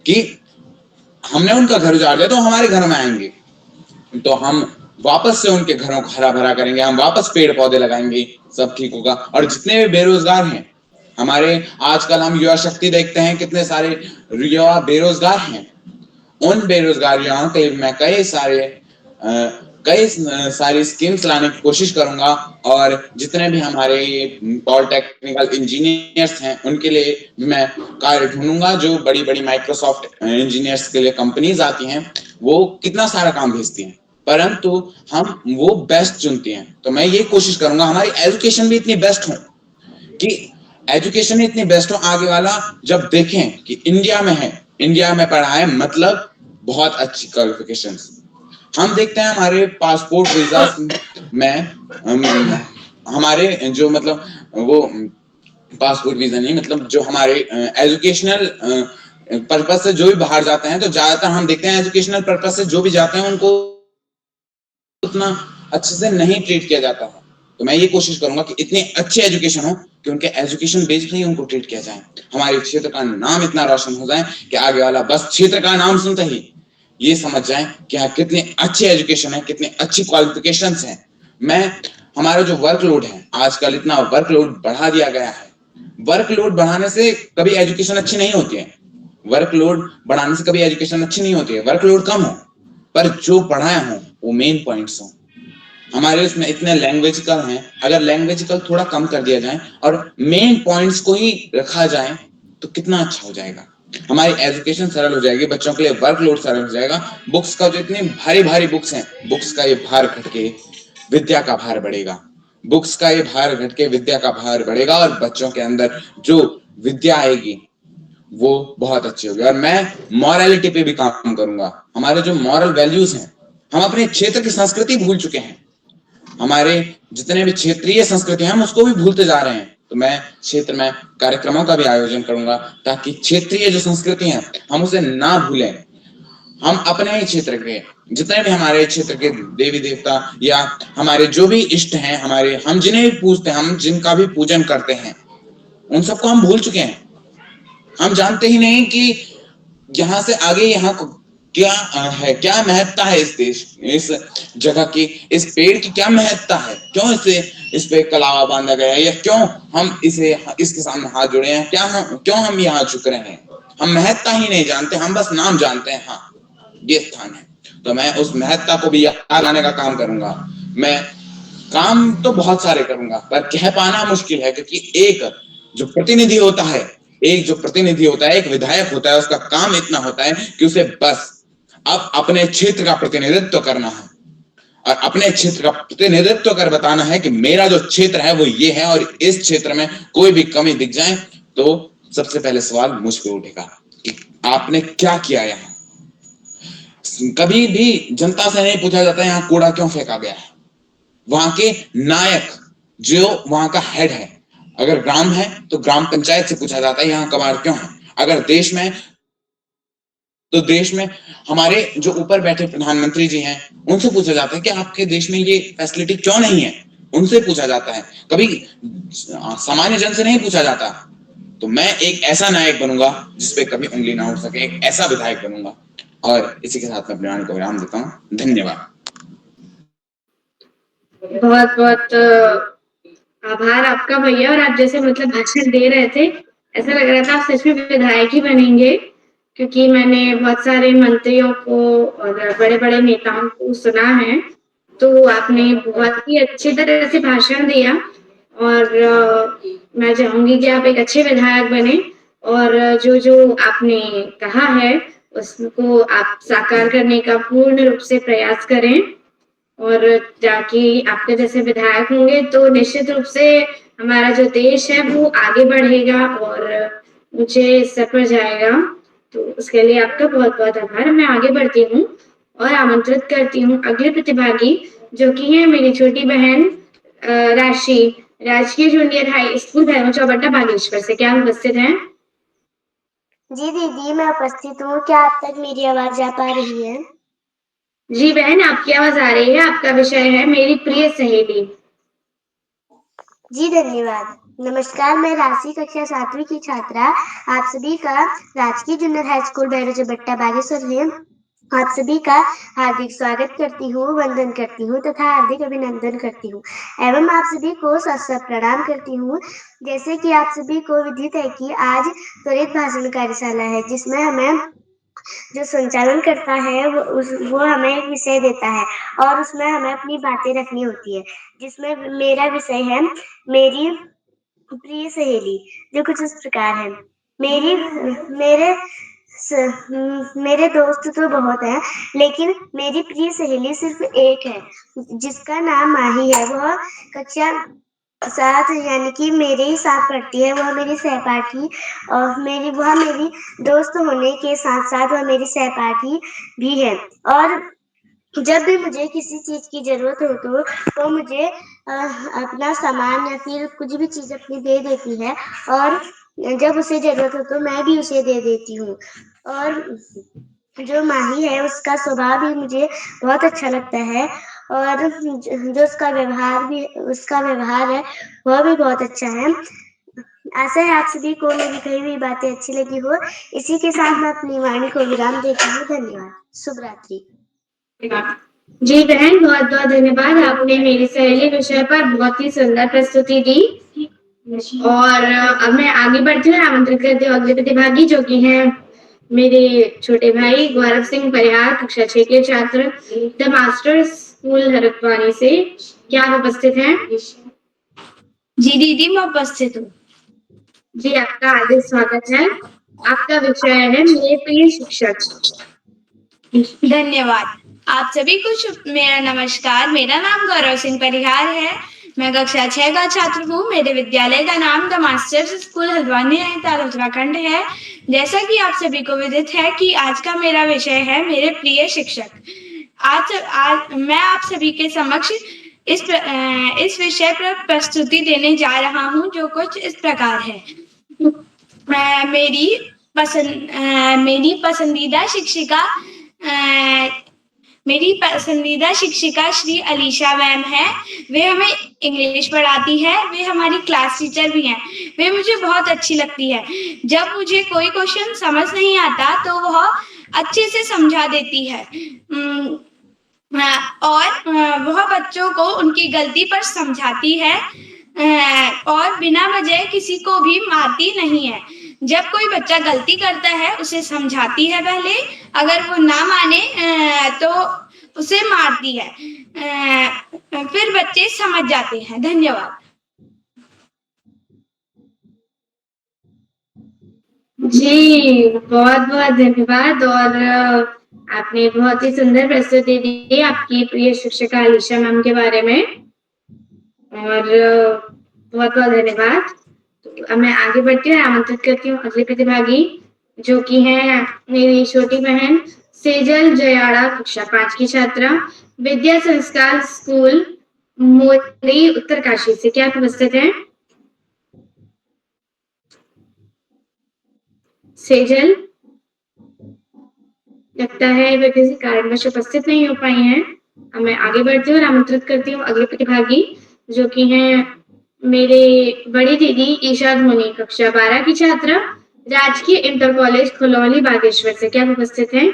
कि हमने उनका घर उजाड़ दिया तो हमारे घर में आएंगे। तो हम वापस से उनके घरों को हरा भरा करेंगे, हम वापस पेड़ पौधे लगाएंगे, सब ठीक होगा। और जितने भी बेरोजगार हैं हमारे, आजकल हम युवा शक्ति देखते हैं, कितने सारे युवा बेरोजगार हैं। उन बेरोजगार युवाओं के लिए मैं कई सारी स्कीम्स लाने की कोशिश करूंगा। और जितने भी हमारे पॉलिटेक्निकल इंजीनियर्स हैं उनके लिए भी मैं कार्य ढूंढूंगा। जो बड़ी बड़ी माइक्रोसॉफ्ट इंजीनियर्स के लिए कंपनीज आती हैं, वो कितना सारा काम भेजती हैं, परंतु हम वो बेस्ट चुनती हैं। तो मैं ये कोशिश करूंगा हमारी एजुकेशन भी इतनी बेस्ट हो, कि एजुकेशन इतनी बेस्ट हो, आगे वाला जब देखें कि इंडिया में है, इंडिया में पढ़ा है, मतलब बहुत अच्छी क्वालिफिकेशंस। हम देखते हैं हमारे पासपोर्ट वीजा में हमारे जो मतलब वो पासपोर्ट वीजा नहीं, मतलब जो हमारे एजुकेशनल पर्पस से जो भी बाहर जाते हैं, तो ज्यादातर हम देखते हैं एजुकेशनल पर्पस से जो भी जाते हैं उनको उतना अच्छे से नहीं ट्रीट किया जाता है। तो मैं ये कोशिश करूंगा कि इतनी अच्छी एजुकेशन हो कि उनके एजुकेशन बेस्ड ही उनको ट्रीट किया जाए। हमारे क्षेत्र का नाम इतना रोशन हो जाए कि आगे वाला बस क्षेत्र का नाम सुनते ही ये समझ जाए कि हाँ कितनी अच्छी एजुकेशन है, कितनी अच्छी क्वालिफिकेशंस हैं। हमारा जो वर्कलोड है, आजकल इतना वर्कलोड बढ़ा दिया गया है। वर्कलोड बढ़ाने से कभी एजुकेशन अच्छी नहीं होती है। वर्कलोड बढ़ाने से कभी एजुकेशन अच्छी नहीं होती है। वर्कलोड कम हो पर जो पढ़ाए हो वो मेन पॉइंट्स हो। हमारे उसमें इतने लैंग्वेजिकल हैं, अगर लैंग्वेजिकल थोड़ा कम कर दिया जाए और मेन पॉइंट्स को ही रखा जाए तो कितना अच्छा हो जाएगा। हमारी एजुकेशन सरल हो जाएगी, बच्चों के लिए वर्कलोड सरल हो जाएगा। बुक्स का जो इतनी भारी भारी बुक्स हैं, बुक्स का ये भार घट के विद्या का भार बढ़ेगा। बुक्स का ये भार घट के विद्या का भार बढ़ेगा, और बच्चों के अंदर जो विद्या आएगी वो बहुत अच्छी होगी। और मैं मॉरलिटी पे भी काम करूंगा। हमारे जो मॉरल वैल्यूज हैं, हम अपने क्षेत्र की संस्कृति भूल चुके हैं। हमारे जितने भी क्षेत्रीय संस्कृति हैं हम उसको भी भूलते जा रहे हैं। तो मैं क्षेत्र में कार्यक्रमों का भी आयोजन करूंगा ताकि क्षेत्रीय जो संस्कृति है हम उसे ना भूलें। हम अपने ही क्षेत्र के जितने भी हमारे क्षेत्र के देवी देवता या हमारे जो भी इष्ट हैं, हम जिन्हें भी पूजते हैं, हम जिनका भी पूजन करते हैं, उन सबको हम भूल चुके हैं। हम जानते ही नहीं कि यहाँ से आगे यहाँ क्या है, क्या महत्ता है इस देश, इस जगह की, इस पेड़ की क्या महत्ता है, क्यों इस पे कलावा बांधा गया है, या क्यों हम इसके सामने हाथ जोड़े हैं, क्यों हम यहाँ झुक रहे हैं। हम महत्ता ही नहीं जानते, हम बस नाम जानते हैं, हाँ ये स्थान है। तो मैं उस महत्ता को भी याद लाने का काम करूंगा। मैं काम तो बहुत सारे करूंगा पर कह पाना मुश्किल है, क्योंकि एक जो प्रतिनिधि होता है, एक विधायक होता है, उसका काम इतना होता है कि उसे बस अब अपने क्षेत्र का प्रतिनिधित्व करना है, और अपने क्षेत्र का प्रतिनिधित्व कर बताना है कि मेरा जो क्षेत्र है वो ये है, और इस क्षेत्र में कोई भी कमी दिख जाए तो सबसे पहले सवाल मुझ पे उठेगा कि आपने क्या किया। यहाँ कभी भी जनता से नहीं पूछा जाता है यहाँ कूड़ा क्यों फेंका गया है। वहां के नायक जो वहां का हेड है, अगर ग्राम है तो ग्राम पंचायत से पूछा जाता है यहाँ कबाड़ क्यों है। अगर देश में तो देश में हमारे जो ऊपर बैठे प्रधानमंत्री जी हैं उनसे पूछा जाता है कि आपके देश में ये फैसिलिटी क्यों नहीं है, उनसे पूछा जाता है। कभी सामान्य जन से नहीं पूछा जाता। तो मैं एक ऐसा नायक बनूंगा जिसपे कभी उंगली ना उठ सके, एक ऐसा विधायक बनूंगा। और इसी के साथ मैं अपने वाणी को विराम देता हूँ। धन्यवाद। बहुत बहुत आभार आपका भैया। और आप जैसे मतलब भाषण दे रहे थे, ऐसा लग रहा था आप सच में विधायक ही बनेंगे, क्योंकि मैंने बहुत सारे मंत्रियों को और बड़े-बड़े नेताओं को सुना है। तो आपने बहुत ही अच्छी तरह से भाषण दिया और मैं चाहूंगी कि आप एक अच्छे विधायक बने और जो आपने कहा है उसको आप साकार करने का पूर्ण रूप से प्रयास करें। और ताकि आपके जैसे विधायक होंगे तो निश्चित रूप से हमारा जो देश है वो आगे बढ़ेगा और ऊंचे स्तर पर जाएगा। तो उसके लिए आपका बहुत बहुत आभार। मैं आगे बढ़ती हूँ और आमंत्रित करती हूँ अगले प्रतिभागी, जो कि है मेरी छोटी बहन राशि, राजकीय junior high school Bhairav Chaubatta Bageshwar से। क्या उपस्थित हैं? जी दीदी, मैं उपस्थित हूँ। क्या आप तक मेरी आवाज जा पा रही है? जी बहन, आपकी आवाज आ रही है। आपका विषय है मेरी प्रिय सहेली। जी धन्यवाद। नमस्कार, मैं राशि कक्षा 7वीं की छात्रा आप सभी का राजकीय junior high school Bhairav Chaubatta Bageshwar में आप सभी का हार्दिक स्वागत करती हूँ, वंदन करती हूँ तथा हार्दिक अभिनंदन करती हूँ एवं आप सभी को सत प्रणाम करती हूँ। जैसे कि आप सभी को विदित है कि आज त्वरित भाषण कार्यशाला है, जिसमें हमें जो संचालन करता है वो हमें एक विषय देता है और उसमें हमें अपनी बातें रखनी होती है, जिसमें मेरा विषय है मेरी प्रिय सहेली, जो कुछ इस प्रकार है। मेरे दोस्त तो बहुत हैं, लेकिन मेरी प्रिय सहेली सिर्फ एक है, जिसका नाम माही है। वह कक्षा 7 यानी कि मेरे ही साथ पढ़ती है। वह मेरी सहपाठी और वह मेरी दोस्त होने के साथ साथ वह मेरी सहपाठी भी है। और जब भी मुझे किसी चीज की जरूरत हो तो मुझे अपना सामान या फिर कुछ भी चीज अपनी दे देती है और जब उसे जरूरत हो तो मैं भी उसे दे देती हूँ। और जो माही है उसका स्वभाव भी मुझे बहुत अच्छा लगता है और जो उसका व्यवहार है वह भी बहुत अच्छा है। आशा है आप सभी को मेरी कही हुई बातें अच्छी लगी हो। इसी के साथ मैं अपनी वाणी को विराम देती हूँ। धन्यवाद। शुभ रात्रि। जी बहन, बहुत बहुत धन्यवाद। आपने मेरी सहेली विषय पर बहुत ही सुंदर प्रस्तुति दी और अब मैं आगे बढ़ती हूँ। आमंत्रित करती हूँ अगले प्रतिभागी, जो कि हैं मेरे छोटे भाई गौरव सिंह परिहार, कक्षा 6 के छात्र, द मास्टर स्कूल हरद्वानी से। क्या आप उपस्थित हैं? जी दीदी, मैं उपस्थित हूँ। जी, आपका हार्दिक स्वागत है। आपका विषय है मेरे प्रिय शिक्षक। धन्यवाद। आप सभी को मेरा नमस्कार। मेरा नाम गौरव सिंह परिहार है। मैं कक्षा 6 का छात्र हूँ। मेरे विद्यालय का नाम the masters school Haldwani Nainital Uttarakhand है। जैसा कि आप सभी को विदित है कि आज का मेरा विषय है मेरे प्रिय शिक्षक। आज मैं आप सभी के समक्ष इस विषय पर प्रस्तुति देने जा रहा हूँ, जो कुछ इस प्रकार है। मेरी पसंदीदा शिक्षिका श्री अलीशा मैम है। वे हमें इंग्लिश पढ़ाती है। वे हमारी क्लास टीचर भी हैं। वे मुझे बहुत अच्छी लगती है। जब मुझे कोई क्वेश्चन समझ नहीं आता तो वह अच्छे से समझा देती है और वह बच्चों को उनकी गलती पर समझाती है और बिना वजह किसी को भी मारती नहीं है। जब कोई बच्चा गलती करता है उसे समझाती है पहले, अगर वो ना माने तो उसे मारती है, फिर बच्चे समझ जाते हैं। धन्यवाद। जी, बहुत बहुत धन्यवाद। और आपने बहुत ही सुंदर प्रस्तुति दी आपकी प्रिय शिक्षिका अलीशा मैम के बारे में और बहुत बहुत धन्यवाद। तो अब मैं आगे बढ़ती हूँ, आमंत्रित करती हूँ अगले प्रतिभागी, जो कि है मेरी छोटी बहन सेजल जयाड़ा, कक्षा 5 की छात्रा, विद्या संस्कार स्कूल मोरी उत्तरकाशी से। क्या आप उपस्थित हैं? सेजल, लगता है वे किसी कारणवश उपस्थित नहीं हो पाई हैं। अब मैं आगे बढ़ती हूँ और आमंत्रित करती हूँ अगले प्रतिभागी, जो कि हैं मेरे बड़ी दीदी ईशा धोनी, कक्षा 12 की छात्रा, राजकीय इंटर कॉलेज खुलौली बागेश्वर से। क्या आप उपस्थित हैं?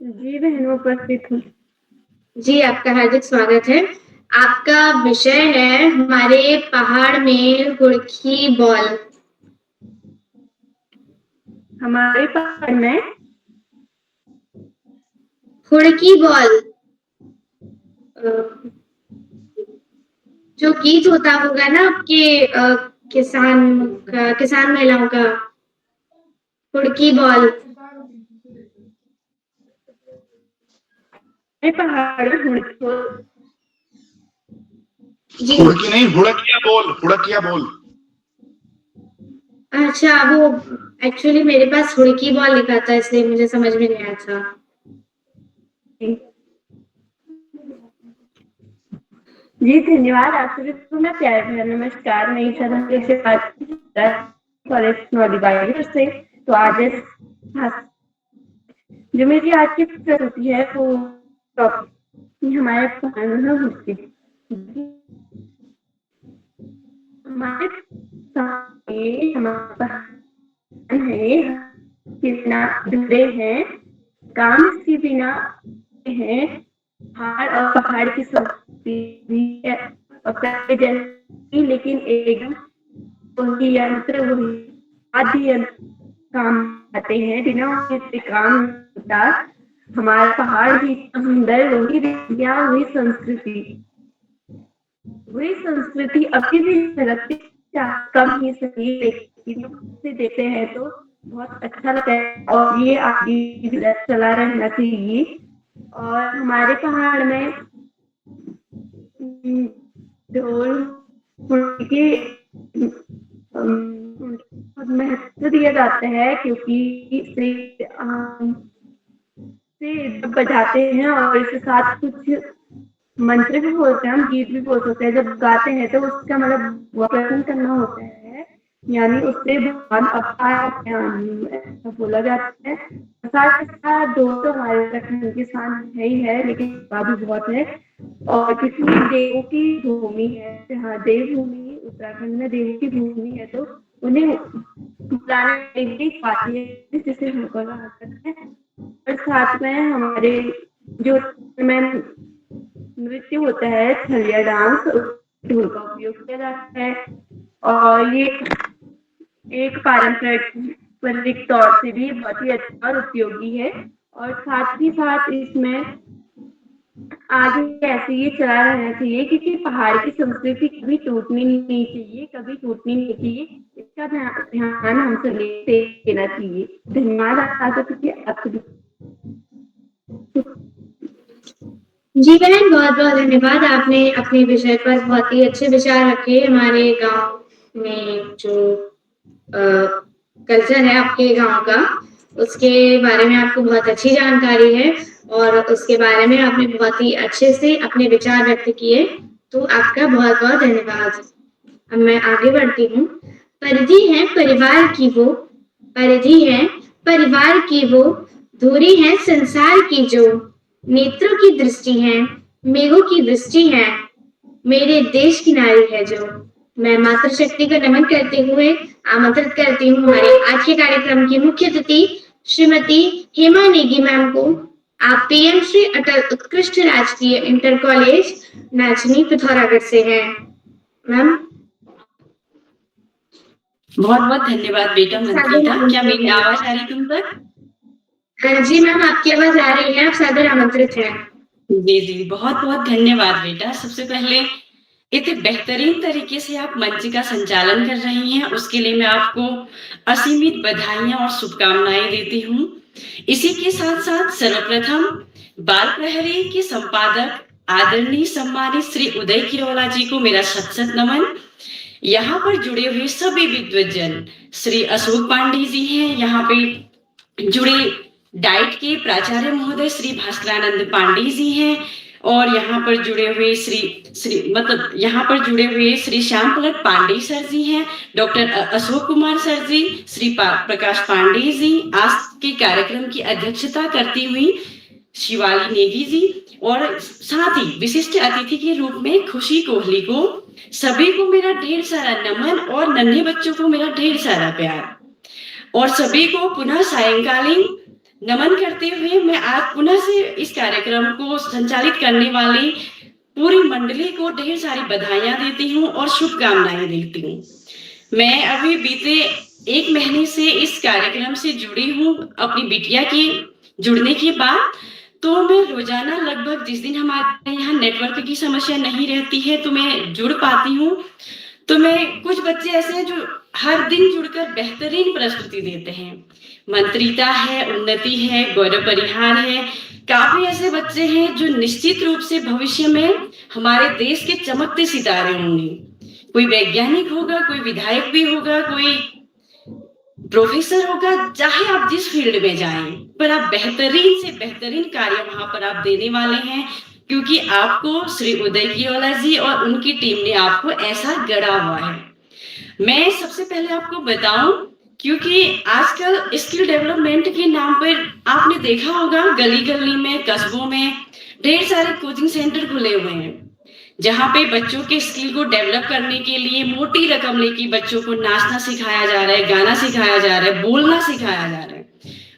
जी बहन, उपस्थित हूँ। जी, आपका हार्दिक स्वागत है। आपका विषय है हमारे पहाड़ में हुड़की बॉल। हमारे पहाड़ में हुड़की बॉल जो गीत होता होगा ना आपके किसान महिलाओं का, हुड़की बॉल। पहाड़ में हुड़की नहीं, हुड़किया बोल, हुड़किया बोल। अच्छा, वो एक्चुअली मेरे पास हुड़की बॉल लिखा था इसलिए मुझे समझ में नहीं आया था। जी धन्यवाद। आप सभी को मैं प्यार भरा नमस्कार। मैं कॉलेज नौली बागेश्वर से। तो आज जो मेरी आज की प्रस्तुति है वो हमारे पहाड़ में हुड़की। हमारे बिना जुड़े हैं, काम के बिना है, पहाड़ और पहाड़ की संस्कृति भी है लेकिन एकदम वही यंत्र वही आदि यंत्र काम आते हैं, बिना उनके काम होता। हमारा पहाड़ भी सुंदर, वही संस्कृति अभी भी झलकती, कम ही सही लेकिन से देते हैं तो बहुत अच्छा लगता है और ये आगे चला रहना चाहिए। और हमारे पहाड़ में ढोल के महत्व दिया जाता है क्योंकि इसे बजाते हैं और इसके साथ कुछ मंत्र भी बोलते हैं, हम गीत भी बोल सकते हैं। जब गाते हैं तो उसका मतलब वर्णन करना होता है, यानी उससे भगवान ऐसा बोला जाता है। साथ ही साथ दोस्त हमारे उत्तराखंड के साथ है ही है, लेकिन भी बहुत है और किसी देवों की भूमि है। हाँ, देवभूमि उत्तराखंड में देवों की भूमि है तो उन्हें बुलाने जिसे हम बोला जाता है। और साथ में हमारे जो नृत्य होता है छलिया डांस, ढोल का उपयोग किया जाता है और ये एक पारंपरिक तौर से भी बहुत ही अच्छा और उपयोगी है। और साथ ही साथ इसमें आगे ऐसे ये चला रहना चाहिए क्योंकि पहाड़ की संस्कृति कभी टूटनी नहीं चाहिए। इसका ध्यान हमसे लेना चाहिए। धन्यवाद। जी बहन, बहुत बहुत धन्यवाद। आपने अपने विषय पर बहुत ही अच्छे विचार रखे। हमारे गांव में जो कल्चर है आपके गांव का, उसके बारे में आपको बहुत अच्छी जानकारी है और उसके बारे में आपने बहुत ही अच्छे से अपने विचार व्यक्त किए, तो आपका बहुत बहुत धन्यवाद। अब मैं आगे बढ़ती हूँ। परिधि है परिवार की वो, दूरी है संसार की जो, नेत्रों की दृष्टि है, मेघों की वृष्टि है, मेरे देश की नारी है जो। मैं मातृशक्ति को नमन करते हुए आमंत्रित करती हूँ हमारे आज के कार्यक्रम की मुख्य अतिथि श्रीमती हेमा नेगी मैम को। आप पीएम श्री अटल उत्कृष्ट राजकीय इंटर कॉलेज नाचनी पिथौरागढ़ से हैं। मैम बहुत बहुत धन्यवाद बेटा मंत्रिता। क्या मेरी आवाज आ रही तुम तक? हाँ जी मैम, आपकी आवाज आ रही है, आप सादर आमंत्रित हैं। जी जी, बहुत बहुत धन्यवाद बेटा। सबसे पहले इतने बेहतरीन तरीके से आप मंच का संचालन कर रही हैं, उसके लिए मैं आपको असीमित बधाइयां और शुभकामनाएं देती हूँ। इसी के साथ साथ सर्वप्रथम बाल प्रहरी के संपादक आदरणीय सम्मानित श्री उदय किरोला जी को मेरा शत शत नमन। यहाँ पर जुड़े हुए सभी विद्वजन, श्री अशोक पांडे जी हैं, यहाँ पे जुड़े डाइट के प्राचार्य महोदय श्री भास्करानंद पांडे जी हैं और यहाँ पर जुड़े हुए यहाँ पर जुड़े हुए श्री श्याम पलट पांडे सर जी हैं, डॉक्टर अशोक कुमार सर जी, श्री प्रकाश पांडे जी, आज के कार्यक्रम की अध्यक्षता करती हुई शिवाली नेगी जी और साथ ही विशिष्ट अतिथि के रूप में खुशी कोहली को। सभी को मेरा ढेर सारा नमन और नन्हे बच्चों को मेरा ढेर सारा प्यार और सभी को पुनः सायंकालीन नमन करते हुए मैं आज पुनः से इस कार्यक्रम को संचालित करने वाली पूरी मंडली को ढेर सारी बधाइयां देती हूँ और शुभकामनाएं देती हूँ। मैं अभी बीते 1 महीने से इस कार्यक्रम से जुड़ी हूँ अपनी बिटिया के जुड़ने के बाद। तो मैं रोजाना लगभग जिस दिन हमारे यहाँ नेटवर्क की समस्या नहीं रहती है तो मैं जुड़ पाती हूँ। तो मैं कुछ बच्चे ऐसे हैं जो हर दिन जुड़कर बेहतरीन प्रस्तुति देते हैं। मंत्रिता है, उन्नति है, गौरव परिहार है, काफी ऐसे बच्चे हैं जो निश्चित रूप से भविष्य में हमारे देश के चमकते सितारे होंगे। कोई वैज्ञानिक होगा, कोई विधायक भी होगा, कोई प्रोफेसर होगा, चाहे आप जिस फील्ड में जाएं, पर आप बेहतरीन से बेहतरीन कार्य वहां पर आप देने वाले हैं, क्योंकि आपको श्री उदय कियोला जी और उनकी टीम ने आपको ऐसा गढ़ा हुआ है। मैं सबसे पहले आपको बताऊं, क्योंकि आजकल स्किल डेवलपमेंट के नाम पर आपने देखा होगा गली गली में, कस्बों में ढेर सारे कोचिंग सेंटर खुले हुए हैं, जहाँ पे बच्चों के स्किल को डेवलप करने के लिए मोटी रकम लेके बच्चों को नाचना सिखाया जा रहा है, गाना सिखाया जा रहा है, बोलना सिखाया जा रहा है,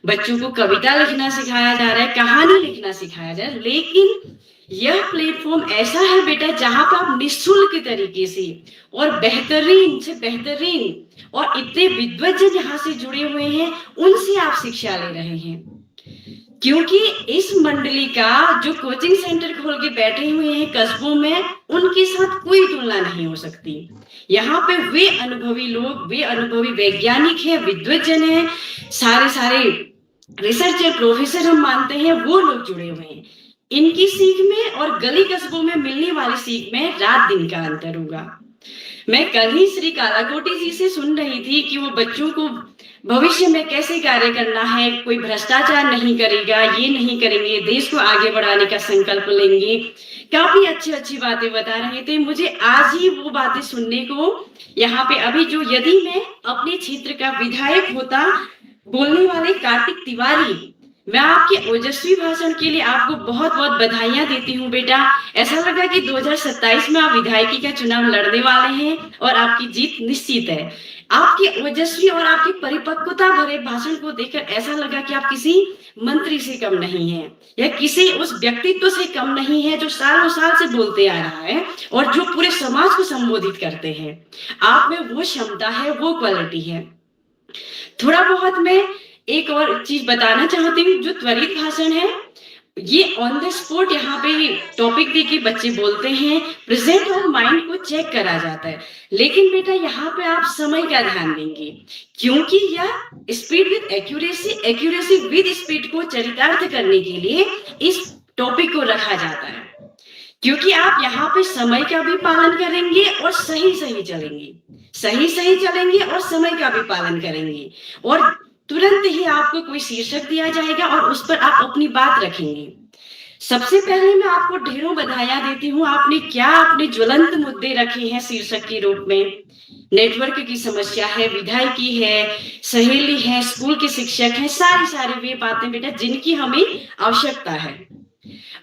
बच्चों को कविता लिखना सिखाया जा रहा है, कहानी लिखना सिखाया जा रहा है। लेकिन यह प्लेटफॉर्म ऐसा है बेटा जहां पर आप निःशुल्क तरीके से और बेहतरीन से बेहतरीन और इतने विद्वज्जन यहाँ से जुड़े हुए हैं, उनसे आप शिक्षा ले रहे हैं। क्योंकि इस मंडली का जो कोचिंग सेंटर खोल के बैठे हुए हैं कस्बों में, उनके साथ कोई तुलना नहीं हो सकती। यहाँ पे वे अनुभवी लोग, वे अनुभवी वैज्ञानिक हैं, विद्वज्जन हैं, सारे रिसर्चर, प्रोफेसर हम मानते हैं, वो लोग जुड़े हुए हैं। इनकी सीख में और गली कस्बों में मिलने वाली सीख में रात दिन का अंतर होगा। मैं कल ही श्री कालाकोटी जी से सुन रही थी कि वो बच्चों को भविष्य में कैसे कार्य करना है, कोई भ्रष्टाचार नहीं करेगा, ये नहीं करेंगे, देश को आगे बढ़ाने का संकल्प लेंगे। काफी अच्छी बातें बता रहे थे। मुझे आज ही वो बातें सुनने को यहाँ पे अभी जो, यदि मैं अपने क्षेत्र का विधायक होता, बोलने वाले कार्तिक तिवारी, मैं आपके ओजस्वी भाषण के लिए आपको बहुत बहुत बधाइयां देती हूँ बेटा। ऐसा लगा कि 2027 में आप विधायकी का चुनाव लड़ने वाले हैं और आपकी जीत निश्चित है। आपके ओजस्वी और आपकी परिपक्वता भरे भाषण को देखकर ऐसा लगा कि आप किसी मंत्री से कम नहीं हैं या किसी उस व्यक्तित्व से कम नहीं है जो सालों साल से बोलते आ रहा है और जो पूरे समाज को संबोधित करते हैं। आप में वो क्षमता है, वो क्वालिटी है। थोड़ा बहुत मैं एक और चीज बताना चाहती हूँ, जो त्वरित भाषण है ये ऑन द स्पॉट यहाँ पे टॉपिक देके बच्चे बोलते हैं, प्रेजेंट ऑफ माइंड को चेक करा जाता है। लेकिन बेटा यहाँ पे आप समय का ध्यान देंगे, क्योंकि यह speed with accuracy, accuracy with speed को चरितार्थ करने के लिए इस टॉपिक को रखा जाता है। क्योंकि आप यहाँ पे समय का भी पालन करेंगे और सही चलेंगे, सही चलेंगे और समय का भी पालन करेंगे, और तुरंत ही आपको कोई शीर्षक दिया जाएगा और उस पर आप अपनी बात रखेंगे। सबसे पहले मैं आपको ढेरों बधाइयां देती हूँ। आपने क्या अपने ज्वलंत मुद्दे रखे हैं शीर्षक के रूप में। नेटवर्क की समस्या है, विधायकी है, सहेली है, स्कूल के शिक्षक हैं, सारी वे बातें बेटा जिनकी हमें आवश्यकता है,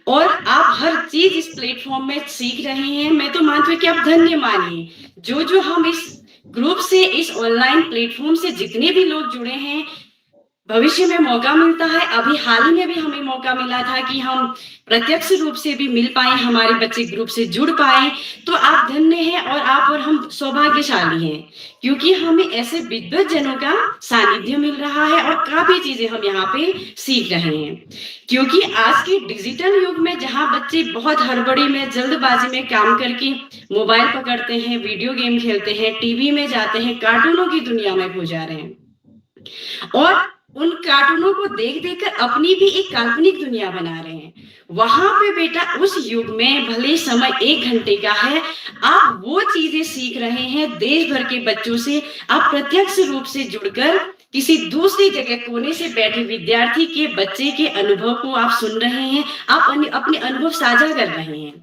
और आप हर चीज इस प्लेटफॉर्म में सीख रहे हैं। मैं तो मानती हूँ कि आप धन्य मानिए जो हम इस ग्रुप से, इस ऑनलाइन प्लेटफॉर्म से जितने भी लोग जुड़े हैं। भविष्य में मौका मिलता है, अभी हाल ही में भी हमें मौका मिला था कि हम प्रत्यक्ष रूप से भी मिल पाए, हमारे बच्चे ग्रुप से जुड़ पाए, तो आप धन्य हैं और आप और हम सौभाग्यशाली हैं, क्योंकि हमें ऐसे विद्वज्जनों का सानिध्य मिल रहा है और काफी चीजें हम यहाँ पे सीख रहे हैं। क्योंकि आज के डिजिटल युग में जहाँ बच्चे बहुत हड़बड़ी में, जल्दबाजी में काम करके मोबाइल पकड़ते हैं, वीडियो गेम खेलते हैं, टीवी में जाते हैं, कार्टूनों की दुनिया में खो जा रहे हैं, और उन कार्टूनों को देख कर अपनी भी एक काल्पनिक दुनिया बना रहे हैं। वहां पे बेटा उस युग में भले समय 1 घंटे का है, आप वो चीजें सीख रहे हैं देश भर के बच्चों से। आप प्रत्यक्ष रूप से जुड़कर किसी दूसरी जगह कोने से बैठे विद्यार्थी के, बच्चे के अनुभव को आप सुन रहे हैं, आप अपने अनुभव साझा कर रहे हैं,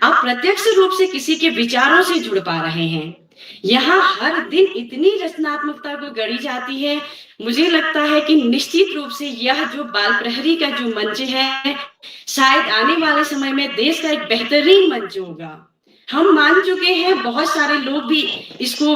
आप प्रत्यक्ष रूप से किसी के विचारों से जुड़ पा रहे हैं। यहाँ हर दिन इतनी रचनात्मकता को गढ़ी जाती है। मुझे लगता है कि निश्चित रूप से यह जो बाल प्रहरी का जो मंच है, शायद आने वाले समय में देश का एक बेहतरीन मंच होगा। हम मान चुके हैं, बहुत सारे लोग भी इसको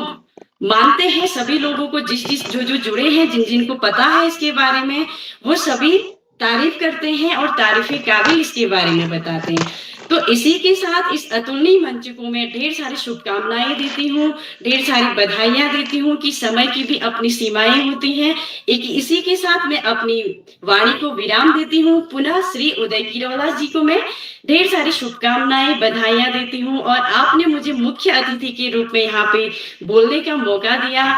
मानते हैं। सभी लोगों को जो जुड़े हैं, जिनको पता है इसके बारे में, वो सभी तारीफ करते हैं और तारीफे काबिल इसके बारे में बताते हैं। तो इसी के साथ इस अतुलनीय मंच को मैं ढेर सारी शुभकामनाएं देती हूँ, ढेर सारी बधाइयां देती हूँ कि समय की भी अपनी सीमाएं होती हैं। एक इसी के साथ मैं अपनी वाणी को विराम देती हूँ। पुनः श्री उदय किरोला जी को मैं ढेर सारी शुभकामनाएं बधाइयां देती हूँ, और आपने मुझे मुख्य अतिथि के रूप में यहाँ पे बोलने का मौका दिया।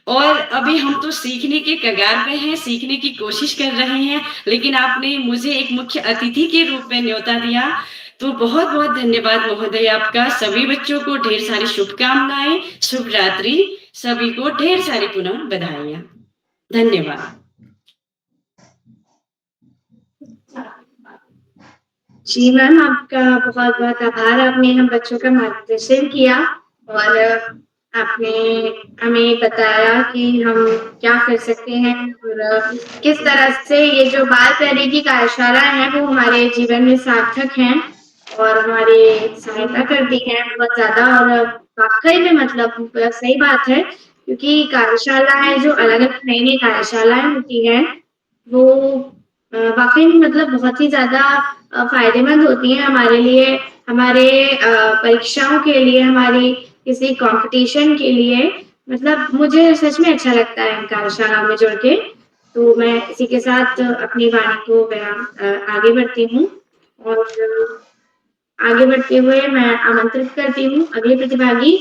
और अभी हम तो सीखने के कगार पे हैं, सीखने की कोशिश कर रहे हैं, लेकिन आपने मुझे एक मुख्य अतिथि के रूप में न्योता दिया, तो बहुत बहुत धन्यवाद महोदय आपका। सभी बच्चों को ढेर सारी शुभकामनाएं, शुभ रात्रि, सभी को ढेर सारी पुनः बधाइयां। धन्यवाद। जी मैम, आपका बहुत बहुत आभार। आपने हम बच्चों का मार्गदर्शन किया और आपने हमें बताया कि हम क्या कर सकते हैं और किस तरह से ये जो बाल प्रहरी की कार्यशाला है वो हमारे जीवन में सार्थक हैं और हमारी सहायता करती है बहुत ज्यादा। और वाकई में मतलब सही बात है, क्योंकि कार्यशालाएं जो अलग अलग नई नई कार्यशालाएं होती हैं वो वाकई में मतलब बहुत ही ज्यादा फायदेमंद होती हैं हमारे लिए, हमारे परीक्षाओं के लिए, हमारी किसी कंपटीशन के लिए। मतलब मुझे सच में अच्छा लगता है इन कार्यशालाओं में जुड़ के। तो मैं इसी के साथ अपनी वाणी को आगे बढ़ती हूँ और आगे बढ़ते हुए मैं आमंत्रित करती हूँ अगले प्रतिभागी,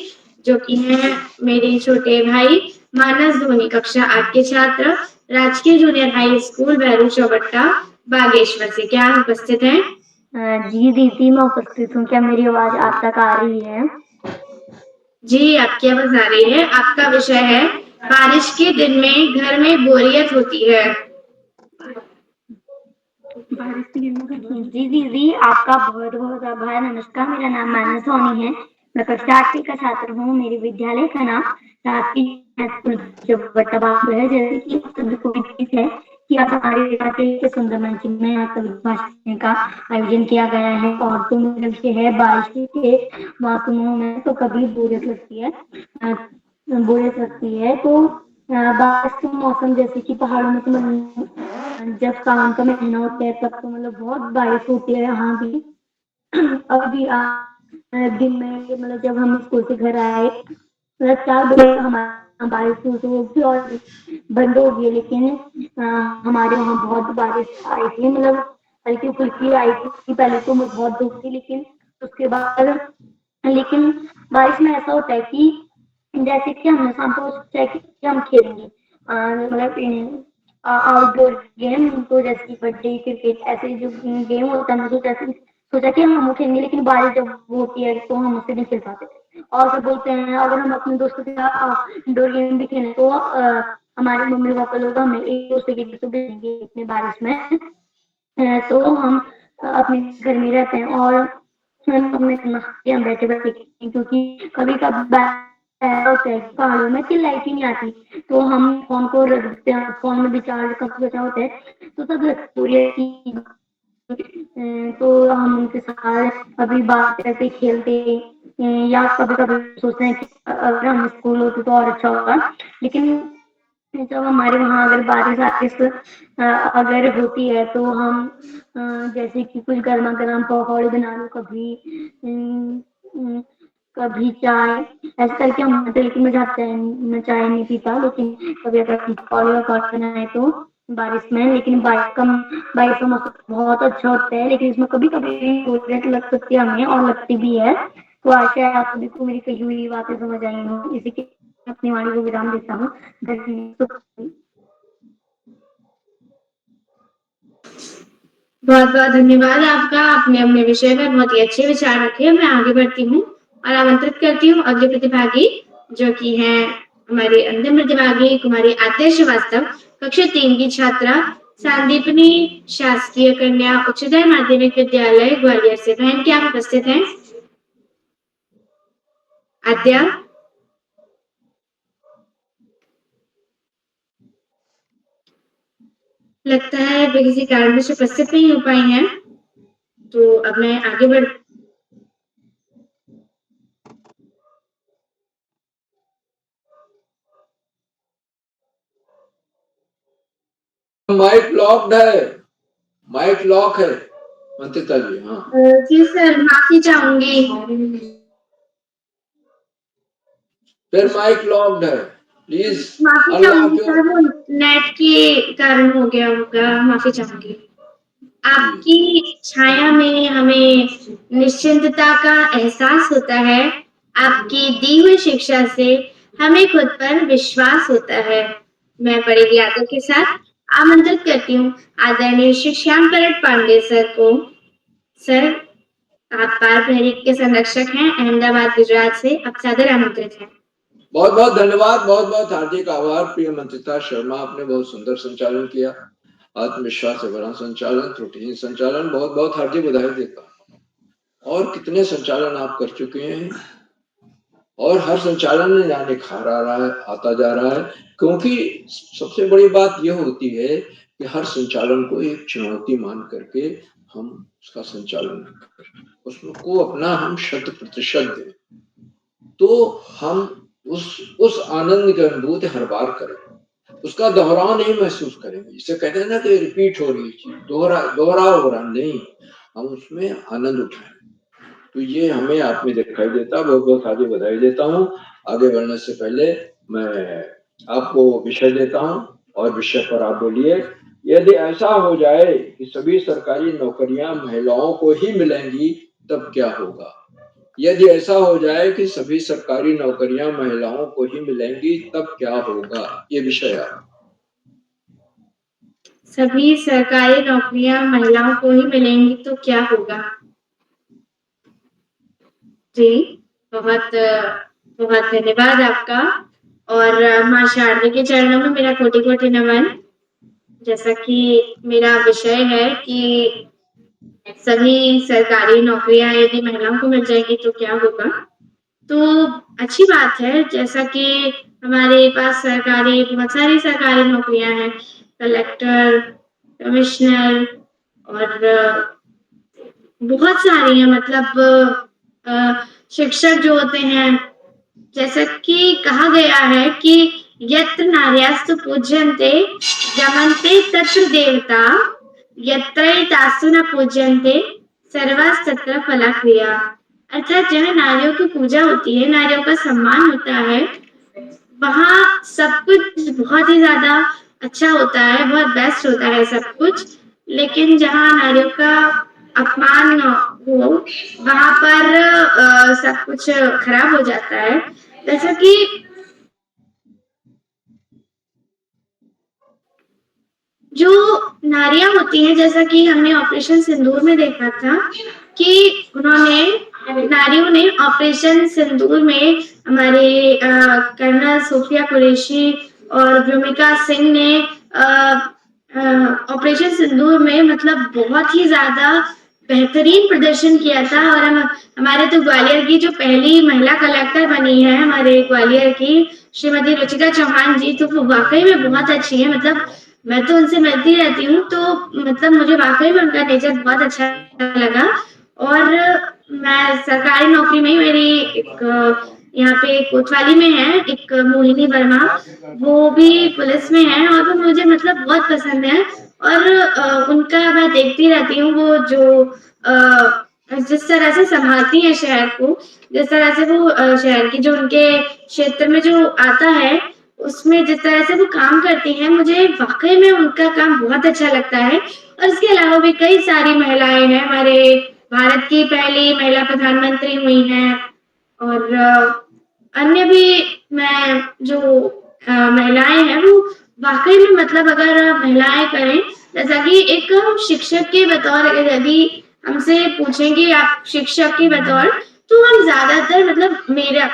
जो कि हैं मेरे छोटे भाई मानस धोनी, कक्षा 8 के छात्र, राजकीय junior high school Bairu Chaubatta Bageshwar से। क्या आप उपस्थित हैं? जी दीदी, मैं उपस्थित हूँ। क्या मेरी आवाज आप तक आ रही है? जी, आपकी आवाज आ रही है। आपका विषय है बारिश के दिन में घर में बोरियत होती है। जी दीदी, आपका बहुत बहुत आभार। नमस्कार, मेरा नाम मानस धोनी है। मैं कक्षा 8 का छात्र हूँ। मेरे विद्यालय का नाम राजकीय चौबट्टा बागेश्वर है। जैसे कि सभी को विदित है कि आज हमारे इलाके के सुंदर मंच में कविता भाषण का आयोजन किया गया है और तो मेरा विषय है बारिश के मौसमों में तो कभी बोरियत लगती है। तो बारिश के मौसम, जैसे कि पहाड़ों में तो जब सावन का महीना होता है तब तो मतलब बहुत बारिश होती है यहाँ भी। अभी दिन में मतलब जब हम स्कूल से घर आए मतलब 4 बजे हमारे बारिश हुई तो वो भी और बंद हो गई, लेकिन हमारे वहाँ बहुत बारिश आई थी। मतलब हल्की फुल्की आई थी। पहले तो मुझे बहुत धूप थी, लेकिन उसके बाद बारिश में ऐसा होता है कि जैसे कि हमने शाम को सोचा है कि हम खेलेंगे मतलब आउटडोर गेम, तो जैसे कबड्डी, क्रिकेट, ऐसे जो गेम होता है, सोचा कि हम खेलेंगे, लेकिन बारिश जब होती है तो हम उससे नहीं खेल पाते थे। और सब बोलते हैं अगर हम अपने दोस्तों के साथ इंडोर गेम भी खेलें तो हमारे मम्मी पापा लोग हमें एक दूसरे के लिए तो भेजेंगे इतनी बारिश में। तो हम अपने घर में रहते हैं और हम बैठे बैठे, क्योंकि कभी कभी होता है पहाड़ों में कि लाइट ही नहीं आती, तो हम फोन को रख देते हैं। फोन में भी चार्ज कम बचा होता है तो सब पूरी तो हम उनके साथ कभी बात करते खेलते या कभी कभी सोचते हैं कि अगर हम स्कूल होते तो और अच्छा होगा। लेकिन जब हमारे वहाँ अगर बारिश अगर होती है तो हम जैसे कि कुछ गर्मा गर्म पकौड़े बना लो, कभी चाय, ऐसे करके हम लेकिन मैं चाय नहीं पीता, लेकिन कभी अगर पकौड़े बनाए तो बारिश में। लेकिन बारिश का मौसम बहुत अच्छा होता है, लेकिन इसमें कभी कभी बोरियत लग सकती है हमें और लगती भी है। तो आशा है आप सभी को मेरी कही हुई बातें समझ आई हो। इसी के अपनी वाणी को विराम देता हूँ। बहुत बहुत धन्यवाद आपका। आपने अपने विषय में बहुत ही अच्छे विचार रखे। मैं आगे बढ़ती हूँ और आमंत्रित करती हूँ अगले प्रतिभागी, जो कि है हमारी अंतिम प्रतिभागी कुमारी आद्या श्रीवास्तव, कक्षा 3 की छात्रा, संदीपनी शासकीय कन्या उच्चतर माध्यमिक विद्यालय ग्वालियर से। बहन, क्या आप उपस्थित हैं? आद्या, लगता है वे किसी कारण से उपस्थित नहीं हो पाई हैं, तो अब मैं आगे बढ़ माइक लॉक्ड है, माइक लॉक है। मंत्रिता जी। हाँ जी सर, माफी चाहूंगी। फिर माइक लॉक्ड है, प्लीज माफी अनलॉक चाहूंगी योर। सर, वो नेट के कारण हो गया होगा, माफी चाहूंगी। आपकी छाया में हमें निश्चिंतता का एहसास होता है। आपकी दी हुई शिक्षा से हमें खुद पर विश्वास होता है। मैं बड़े यादों के साथ आमंत्रित करती हूँ आदरणीय श्री श्याम परट पांडे सर को। सर, आप बाल प्रहरी के संरक्षक हैं, अहमदाबाद गुजरात से, आप सादर आमंत्रित हैं। बहुत बहुत धन्यवाद, बहुत बहुत हार्दिक आभार प्रिय मंत्रिता शर्मा, आपने बहुत सुंदर संचालन किया, आत्मविश्वास से भरा संचालन, त्रुटिहीन संचालन, बहुत बहुत हार्दिक बधाई देता हूं। और कितने संचालन आप कर चुके हैं और हर संचालन में यहाँ निखार आ रहा है, आता जा रहा है, क्योंकि सबसे बड़ी बात यह होती है कि हर संचालन को एक चुनौती मान करके हम उसका संचालन करें, उसको अपना हम 100% दें, तो हम उस आनंद की अनुभूति हर बार करें, उसका दोहराव नहीं महसूस करेंगे। जिसे कहते हैं ना कि रिपीट हो रही चीज, दोहराव हो रहा नहीं, हम उसमें आनंद उठाएं। तो ये हमें आप में दिखाई देता। बहुत बहुत आगे बधाई देता हूँ। आगे बढ़ने से पहले मैं आपको विषय देता हूँ और विषय पर आप बोलिए। यदि ऐसा हो जाए कि सभी सरकारी नौकरियां महिलाओं को ही मिलेंगी तब क्या होगा? यदि ऐसा हो जाए कि सभी सरकारी नौकरियां महिलाओं को ही मिलेंगी तब क्या होगा? ये विषय आप। सभी सरकारी नौकरियां महिलाओं को ही मिलेंगी तो क्या होगा? जी, बहुत बहुत धन्यवाद आपका। और माँ शारदा के चरणों में मेरा कोटि कोटि नमन। जैसा कि मेरा विषय है कि सभी सरकारी नौकरियां यदि महिलाओं को मिल जाएगी तो क्या होगा, तो अच्छी बात है। जैसा कि हमारे पास बहुत सारी सरकारी नौकरियां हैं, कलेक्टर, कमिश्नर और बहुत सारी हैं, मतलब शिक्षक जो होते हैं, जैसा कि कहा गया है कि यत्र नार्यस्तु पूज्यन्ते रमन्ते तत्र देवता, यत्रैतास्तु न पूज्यन्ते सर्वास्तत्र फलाक्रिया। अर्थात जहाँ नारियों की पूजा होती है, नारियों का सम्मान होता है, वहाँ सब कुछ बहुत ही ज्यादा अच्छा होता है, बहुत बेस्ट होता है सब कुछ। लेकिन जहाँ नारियों का अपमान हो, वहां पर सब कुछ खराब हो जाता है। जैसा कि जो नारियां होती हैं, जैसा कि हमने ऑपरेशन सिंदूर में देखा था कि नारियों ने ऑपरेशन सिंदूर में हमारे कर्नल सोफिया कुरैशी और भूमिका सिंह ने ऑपरेशन सिंदूर में मतलब बहुत ही ज्यादा बेहतरीन प्रदर्शन किया था। और हमारे तो ग्वालियर की जो पहली महिला कलेक्टर बनी है हमारे ग्वालियर की, श्रीमती रुचिका चौहान जी, तो वो वाकई में बहुत अच्छी है। मतलब मैं तो उनसे मिलती रहती हूँ, तो मतलब मुझे वाकई में उनका नेचर बहुत अच्छा लगा। और मैं सरकारी नौकरी में, मेरी एक यहाँ पे कोतवाली में है एक मोहिनी वर्मा, वो भी पुलिस में है और वो मुझे मतलब बहुत पसंद है। और उनका मैं देखती रहती हूँ, वो जो जिस तरह से संभालती है शहर को, जिस तरह से वो शहर की जो उनके क्षेत्र में जो आता है उसमें जिस तरह से वो काम करती हैं, मुझे वाकई में उनका काम बहुत अच्छा लगता है। और इसके अलावा भी कई सारी महिलाएं हैं, हमारे भारत की पहली महिला प्रधानमंत्री हुई हैं, और अन्य भी मैं जो महिलाएं हैं वो वाकई में मतलब अगर महिलाएं करें, जैसा कि एक शिक्षक के बतौर यदि हमसे पूछेंगे आप शिक्षक के बतौर, तो हम ज्यादातर मतलब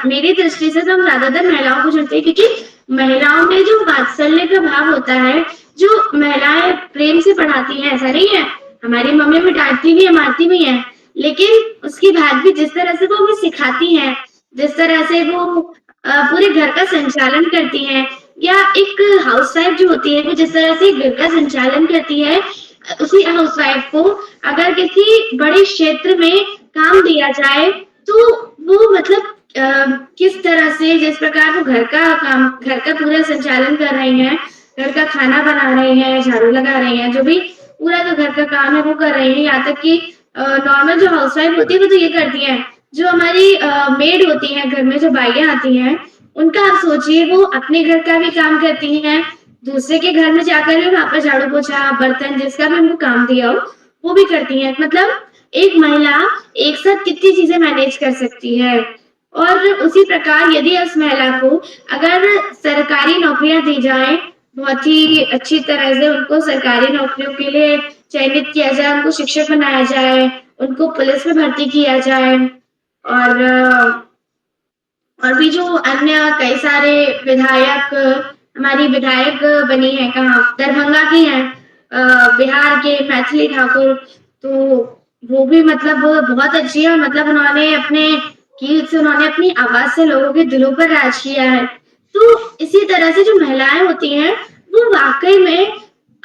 मेरी दृष्टि से तो हम ज्यादातर महिलाओं को चुनते हैं, क्योंकि महिलाओं में जो वात्सल्य का भाव होता है, जो महिलाएं प्रेम से पढ़ाती हैं, ऐसा नहीं है हमारी मम्मी भी डांटती भी है, मारती भी है, लेकिन उसके बाद भी जिस तरह से वो हमें सिखाती हैं, जिस तरह से वो पूरे घर का संचालन करती हैं, या एक हाउसवाइफ जो होती है वो जिस तरह से घर का संचालन करती है, उसी हाउसवाइफ को अगर किसी बड़े क्षेत्र में काम दिया जाए तो वो मतलब किस तरह से, जिस प्रकार वो घर का पूरा संचालन कर रही हैं, घर का खाना बना रही हैं, झाड़ू लगा रही हैं, जो भी पूरा जो घर का काम है वो कर रही हैं। यहाँ तक कि नॉर्मल जो हाउसवाइफ होती है वो तो ये करती हैं। जो हमारी मेड होती हैं घर में, जो बाइयाँ आती हैं, उनका आप सोचिए, वो अपने घर का भी काम करती हैं, दूसरे के घर में जाकर भी वहाँ पर झाड़ू पोछा, बर्तन, जिसका भी उनको काम दिया हो वो भी करती हैं। मतलब एक महिला एक साथ कितनी चीजें मैनेज कर सकती है। और उसी प्रकार यदि उस महिला को अगर सरकारी नौकरियां दी जाए, बहुत ही अच्छी तरह से उनको सरकारी नौकरियों के लिए चयनित किया जाए, उनको शिक्षक बनाया जाए, उनको पुलिस में भर्ती किया जाए, और भी जो अन्य कई सारे विधायक, हमारी विधायक बनी है, कहाँ, दरभंगा की हैं, बिहार के मैथिली ठाकुर, तो वो भी मतलब वो बहुत अच्छी है। मतलब उन्होंने अपने गीत से, उन्होंने अपनी आवाज से लोगों के दिलों पर राज किया है। तो इसी तरह से जो महिलाएं होती हैं वो वाकई में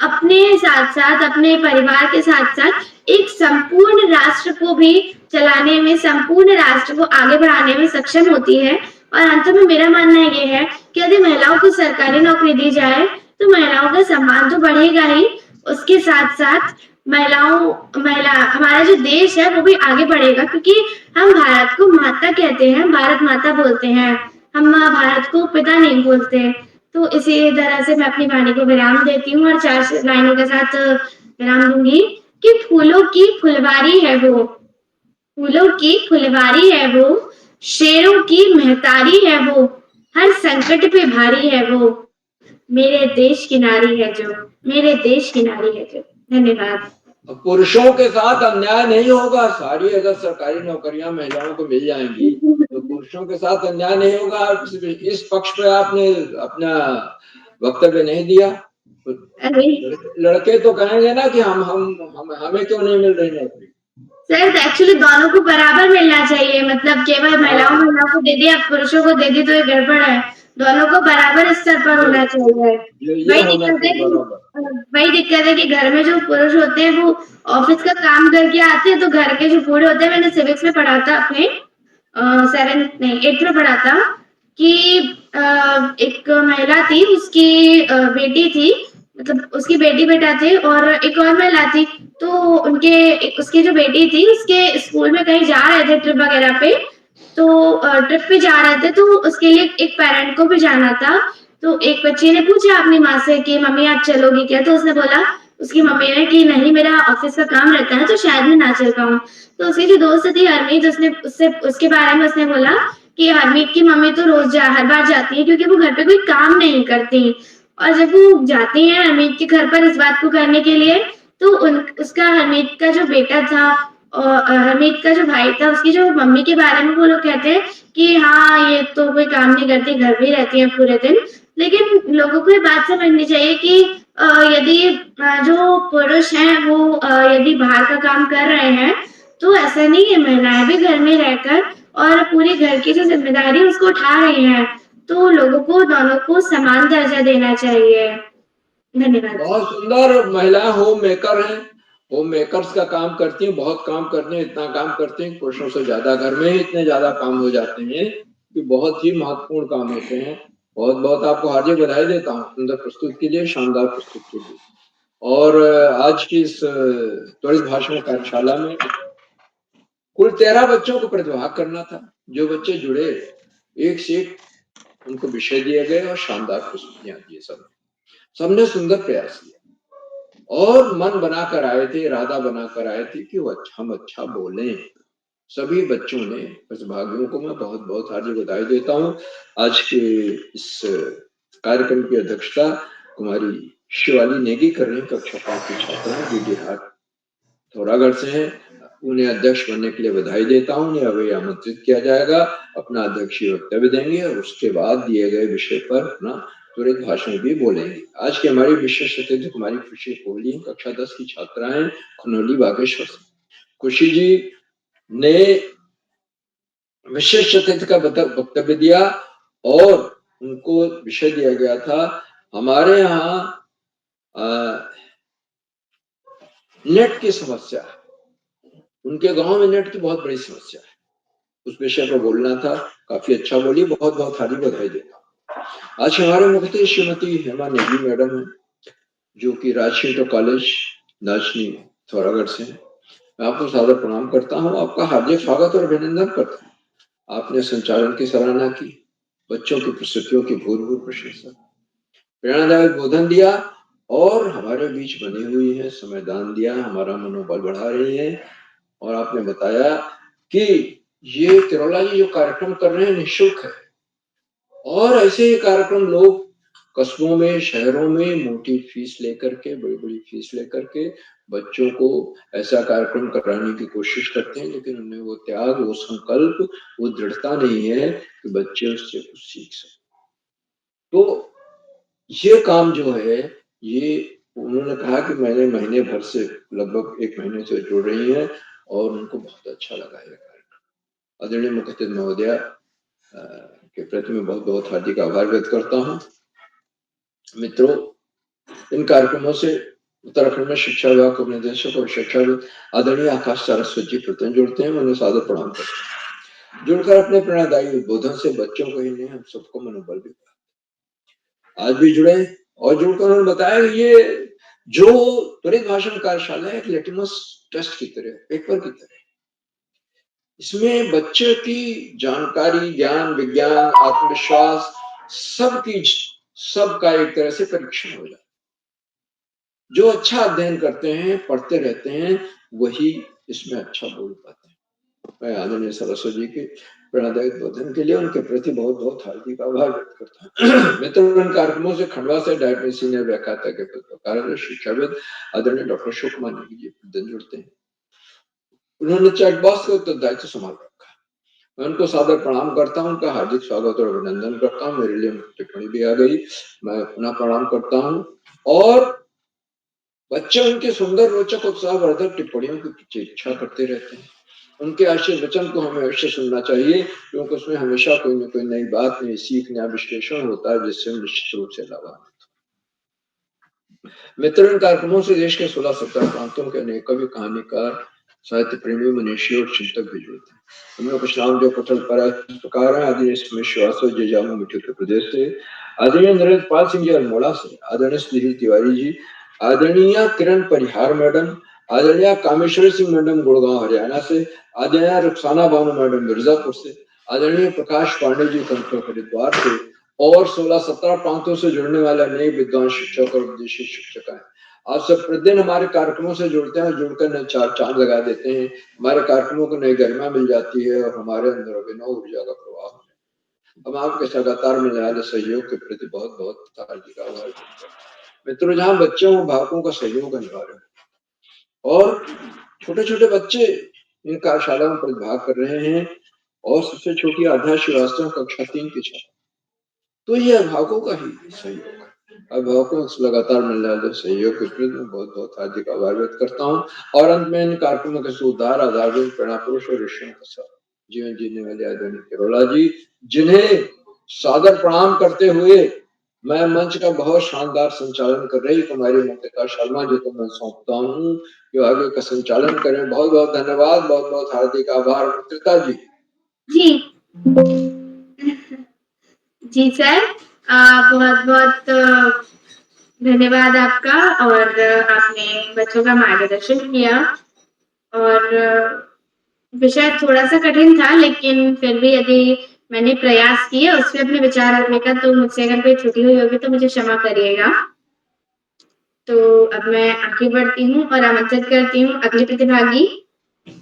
अपने साथ साथ, अपने परिवार के साथ साथ एक संपूर्ण राष्ट्र को भी चलाने में, संपूर्ण राष्ट्र को आगे बढ़ाने में सक्षम होती है। और अंत में मेरा मानना ये है कि यदि महिलाओं को सरकारी नौकरी दी जाए तो महिलाओं का सम्मान तो बढ़ेगा ही, उसके साथ साथ हमारा जो देश है वो भी आगे बढ़ेगा, क्योंकि हम भारत को माता कहते हैं, भारत माता बोलते हैं, हम भारत को पिता नहीं बोलते। तो इसी तरह से मैं अपनी वाणी को विराम देती हूँ और 4 लाइनों के साथ विराम दूंगी कि फूलों की फुलवारी है वो, फूलों की फुलवारी है वो, शेरों की महतारी है वो, हर संकट पे भारी है वो, मेरे देश की नारी है जो, मेरे देश की नारी है जो। धन्यवाद। पुरुषों के साथ अन्याय नहीं होगा। सारी अगर सरकारी नौकरियां महिलाओं को मिल जाएंगी तो पुरुषों के साथ अन्याय नहीं होगा। इस पक्ष पे आपने अपना वक्तव्य नहीं दिया। लड़के तो कहेंगे ना कि हमें क्यों नहीं मिल रही नौकरी। सर एक्चुअली दोनों को बराबर मिलना चाहिए। मतलब केवल महिलाओं को दे दिया, पुरुषों को दे दी तो ये गड़बड़ है। दोनों को बराबर स्तर पर होना चाहिए। वही दिक्कत है कि घर में जो पुरुष होते हैं वो ऑफिस का काम करके आते हैं, तो घर के जो बूढ़े होते हैं, मैंने सिविक्स में पढ़ा था अपने 8th में पढ़ा था कि एक महिला थी, उसकी बेटी थी, मतलब उसकी बेटी बेटा थे, और एक और महिला थी। तो उसकी जो बेटी थी उसके स्कूल में कहीं जा रहे थे ट्रिप वगैरह पे, तो ट्रिप पे जा रहे थे, तो उसके लिए एक पेरेंट को भी जाना था। तो एक बच्चे ने पूछा अपनी माँ से कि मम्मी आप चलोगी क्या? तो उसने बोला, उसकी मम्मी ने, कि नहीं मेरा ऑफिस का काम रहता है तो शायद मैं ना चल पाऊँ। तो उसकी जो दोस्त थी हरमीत, उसके बारे में उसने बोला कि हरमीत की मम्मी तो हर बार जाती है क्योंकि वो घर पे कोई काम नहीं करती। और जब वो जाती हैं हरमीत के घर पर इस बात को करने के लिए, तो उसका हरमीत का जो बेटा था और हरमीत का जो भाई था, उसकी जो मम्मी के बारे में वो लोग कहते हैं कि हाँ ये तो कोई काम नहीं करती, घर में रहती है पूरे दिन। लेकिन लोगों को ये बात समझनी चाहिए कि यदि जो पुरुष हैं वो यदि बाहर का काम कर रहे हैं तो ऐसा नहीं है, महिलाएं भी घर में रहकर और पूरे घर की जो जिम्मेदारी उसको उठा रही हैं। तो लोगों को, दोनों को समान दर्जा देना चाहिए। धन्यवाद। बहुत सुंदर। महिलाएं होम मेकर हैं, होम मेकर्स का काम करती हैं, बहुत काम करती हैं, इतना काम करती हैं पुरुषों से ज्यादा। घर में ही इतने ज्यादा काम हो जाते हैं कि बहुत ही महत्वपूर्ण काम होते हैं। बहुत बहुत आपको हार्दिक बधाई देता हूँ सुंदर प्रस्तुत के लिए, शानदार प्रस्तुत के लिए। और आज की इस त्वरित भाषण कार्यशाला में कुल 13 बच्चों को प्रतिभाग करना था। जो बच्चे जुड़े, एक से एक उनको विषय दिए गए और शानदार प्रस्तुतियां दी। सबने सुंदर प्रयास किया और मन बनाकर आए थे, इरादा बनाकर आए थे कि हम अच्छा बोलें। सभी बच्चों ने, प्रतिभागियों को मैं बहुत बहुत हार्दिक बधाई देता हूँ। आज के इस कार्यक्रम की अध्यक्षता कुमारी शिवाली नेगी कर रही हैं, कक्षा 5 की छात्रा DD थोरागढ़ से हैं। उन्हें अध्यक्ष बनने के लिए बधाई देता हूँ। उन्हें अभी आमंत्रित किया जाएगा, अपना अध्यक्षीय वक्तव्य देंगे और उसके बाद दिए गए विषय पर अपना त्वरित भाषण भी बोलेंगे। आज की हमारी विशेष अतिथि कुमारी खुशी कोहली, कक्षा 10 की छात्रा हैं, खुनौली बागेश्वर से। खुशी जी ने विशेष अतिथि का वक्तव्य दिया और उनको विषय दिया गया था हमारे यहाँ नेट की समस्या। उनके गांव में नेट की बहुत बड़ी समस्या है, उस विषय पर बोलना था। काफी अच्छा बोली, बहुत बहुत हार्दिक बधाई देता हूँ। आज हमारे मुख्य श्रीमती हेमा नेगी मैडम है, जो कि राजकीय इंटर कॉलेज नाचनी थोरागढ़ से हैं। मैं आपको सादर प्रणाम करता हूँ, आपका हार्दिक स्वागत और अभिनंदन करता हूँ। आपने संचालन की सराहना की, बच्चों की प्रस्तुतियों की भूरिभूरि प्रशंसा, प्रेरणादायक बोधन दिया और हमारे बीच बनी हुई है, समय दान दिया, हमारा मनोबल बढ़ा रही है। और आपने बताया कि ये तिरोला जी जो कार्यक्रम कर रहे हैं निःशुल्क है, और ऐसे ही कार्यक्रम लोग कस्बों में, शहरों में मोटी फीस लेकर के, बड़ी बड़ी फीस लेकर के बच्चों को ऐसा कार्यक्रम कराने की कोशिश करते हैं, लेकिन उनमें वो त्याग, वो संकल्प, वो दृढ़ता नहीं है कि बच्चे उससे कुछ सीख सकें। तो ये काम जो है, ये उन्होंने कहा कि मैंने महीने भर से, लगभग 1 महीने से जुड़ रही हैं और उनको बहुत अच्छा लगा ये कार्यक्रम। आदरणीय मुख्य अतिथि महोदया के प्रति मैं बहुत बहुत हार्दिक आभार व्यक्त करता हूँ। मित्रों, इन कार्यक्रमों से उत्तराखंड में शिक्षा विभाग के निदेशक और शिक्षाविद आदरणीय आकाश सारस्वत जी प्रतिदिन जुड़ते हैं, मैं उन्हें सादर प्रणाम करता हूँ। जुड़कर अपने प्रेरणादायी उद्बोधन से बच्चों को ही नहीं, हम सबको मनोबल भी बढ़ाते। आज भी जुड़े और जुड़कर उन्होंने बताया कि ये जो त्वरित भाषण कार्यशाला है एक लिटमस टेस्ट की तरह, पेपर की तरह। इसमें बच्चे की जानकारी, ज्ञान, विज्ञान, आत्मविश्वास सबका एक तरह से परीक्षण हो जाता है। जो अच्छा अध्ययन करते हैं, पढ़ते रहते हैं, वही इसमें अच्छा बोल पाते हैं। मैं आदरणीय सरस्वती जी के प्रेरणादायक बोधन के लिए उनके प्रति बहुत बहुत हार्दिक आभार व्यक्त करता हूँ। मित्रों, इन कार्यक्रमों से खंडवा से डायरेक्ट में सीनियर व्याख्याता के पद पर कार्यरत शिक्षाविद आदरणीय डॉक्टर अशोक कुमार नेगी जी प्रतिदिन जुड़ते हैं। उन्होंने चैट बॉक्स का उत्तरदायित्व संभाल रखा। मैं उनको सादर प्रणाम करता हूँ, उनका हार्दिक स्वागत और अभिनंदन करता हूँ। मेरे लिए टिप्पणी भी आ गई, मैं पुनः प्रणाम करता हूँ। और बच्चे उनके सुंदर, रोचक, उत्साहवर्धक टिप्पणियों की प्रतीक्षा करते रहते हैं। उनके आशीर्वचन को हमें अवश्य सुनना चाहिए, क्योंकि उसमें हमेशा कोई न कोई नई बात, नई सीख, नया विश्लेषण होता है, जिससे हम निश्चित रूप से लाभान्वित हों। मित्रों, इन कार्यक्रमों से देश के 16-17 प्रांतों के अनेक कवि, कहानीकार, साहित्य प्रेमी, मनीषी और चिंतक भी जुड़ते हैं। उनमें कुछ नाम जो पटल पर इस प्रकार है: आदरणीय श्रीवास्तव जी जामू मिठी उत्तर प्रदेश से, आदरणीय नरेंद्र पाल सिंह जी अल्मोड़ा से, आदरणीय सुधीर तिवारी जी, आदरणीय किरण परिहार मैडम, आदरणीय कामेश्वर सिंह मैडम गुड़गांव हरियाणा से, आदरणीय रुखसाना बानो मैडम मिर्जापुर से, आदरणीय प्रकाश पांडे जी कंकड़ हरिद्वार से, और 16-17 प्रांतों से जुड़ने वाले नए विद्वान शिक्षक और विदेशी शिक्षक हैं। आप सब प्रतिदिन हमारे कार्यक्रमों से जुड़ते हैं, जुड़कर नए चार चांद लगा देते हैं। हमारे कार्यक्रमों को नई गरिमा मिल जाती है और हमारे अंदर अभिनव ऊर्जा का प्रवाह हो जाता है। हम आपके लगातार मिलने वाले सहयोग के प्रति बहुत बहुत हार्दिक आभार। मित्रों, जहाँ बच्चों और भावकों का सहयोग अनिवार्य है और छोटे छोटे बच्चे इन कार्यशालाओं में प्रतिभाग कर रहे हैं, और सबसे छोटी आध्या श्रीवास्तव कक्षा 3 की छात्रा, तो ये अभिभावकों का ही सहयोग है। अभिभावकों से लगातार मिलने वाले सहयोग के प्रति मैं बहुत बहुत हार्दिक आभार व्यक्त करता हूँ। और अंत में इन कार्यक्रमों के सुधार आधारभूत प्रेरणा पुरुष और ऋषियों के साथ जीवन जीने वाले आदरणीय तिरोला जी, जिन्हें सादर प्रणाम करते हुए मैं मंच का बहुत शानदार संचालन कर रही कुमारी ममता शर्मा जी को मैं सौंपता हूँ, जो आगे का संचालन करें। बहुत बहुत धन्यवाद, बहुत बहुत हार्दिक आभार। ममता जी। जी सर, बहुत बहुत धन्यवाद आपका। और आपने बच्चों का मार्गदर्शन किया, और विषय थोड़ा सा कठिन था, लेकिन फिर भी यदि मैंने प्रयास किए उसमें अपने विचार रखने का, तो मुझसे अगर कोई त्रुटि हुई होगी तो मुझे क्षमा करिएगा। तो अब मैं आगे बढ़ती हूँ और आमंत्रित करती हूँ अगले प्रतिभागी,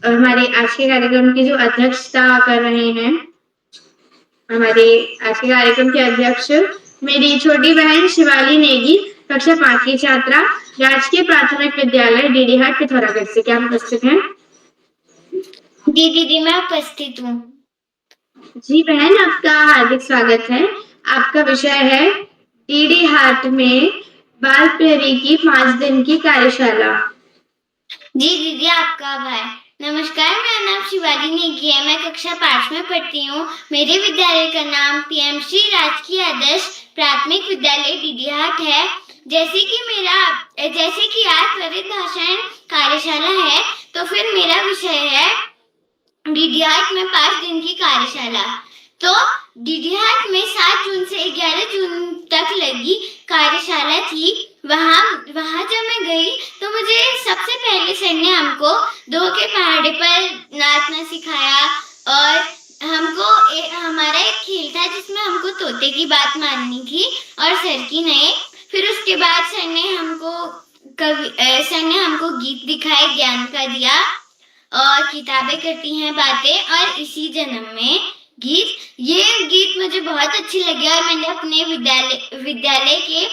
हमारे आज के कार्यक्रम की जो अध्यक्षता कर रहे हैं। हमारे आज के कार्यक्रम के अध्यक्ष मेरी छोटी बहन शिवाली नेगी, कक्षा 5 की छात्रा, राजकीय प्राथमिक विद्यालय डीडीहाट पिथौरागढ़ से। क्या उपस्थित हैं? दीदी मैं उपस्थित हूँ। जी बहन, आपका हार्दिक स्वागत है। आपका विषय है डीडीहाट में बाल प्रहरी की 5 दिन की कार्यशाला। जी दीदी, आपका आभार। नमस्कार, मेरा नाम शिवाली नेगी है, मैं कक्षा 5 में पढ़ती हूँ। मेरे विद्यालय का नाम पीएमसी राजकीय आदर्श प्राथमिक विद्यालय डीडीहाट है। जैसे कि आज त्वरित भाषण कार्यशाला है, तो फिर मेरा विषय है डीडीहाट में 5 दिन की कार्यशाला। तो डीडीहाट में 7 जून से 11 जून तक लगी कार्यशाला थी। वहाँ जब मैं गई तो मुझे सबसे पहले सर ने हमको दो के पहाड़े पर नाचना सिखाया और हमारा एक खेल था जिसमें हमको तोते की बात माननी थी और सर की नहीं। फिर उसके बाद सर ने हमको गीत दिखाए, ज्ञान का दिया और किताबें करती हैं बातें और इसी जन्म में ये गीत मुझे बहुत अच्छे लगे और मैंने अपने विद्यालय के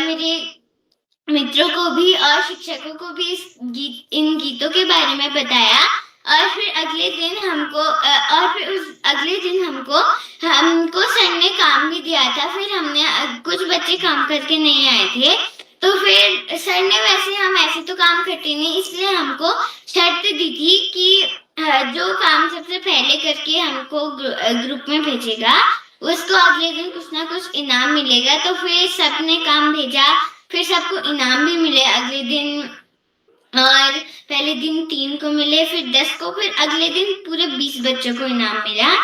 मेरे मित्रों को भी और शिक्षकों को भी इन गीतों के बारे में बताया और फिर अगले दिन हमको सर ने काम भी दिया था। फिर हमने कुछ बच्चे काम करके नहीं आए थे तो फिर सर ने हम ऐसे तो काम करते नहीं, इसलिए हमको शर्त दी थी कि जो काम सबसे पहले करके हमको ग्रुप में भेजेगा उसको अगले दिन कुछ ना कुछ इनाम मिलेगा। तो फिर सबने काम भेजा, फिर सबको इनाम भी मिले अगले दिन और पहले दिन 3 को मिले, फिर 10 को, फिर अगले दिन पूरे 20 बच्चों को इनाम मिला।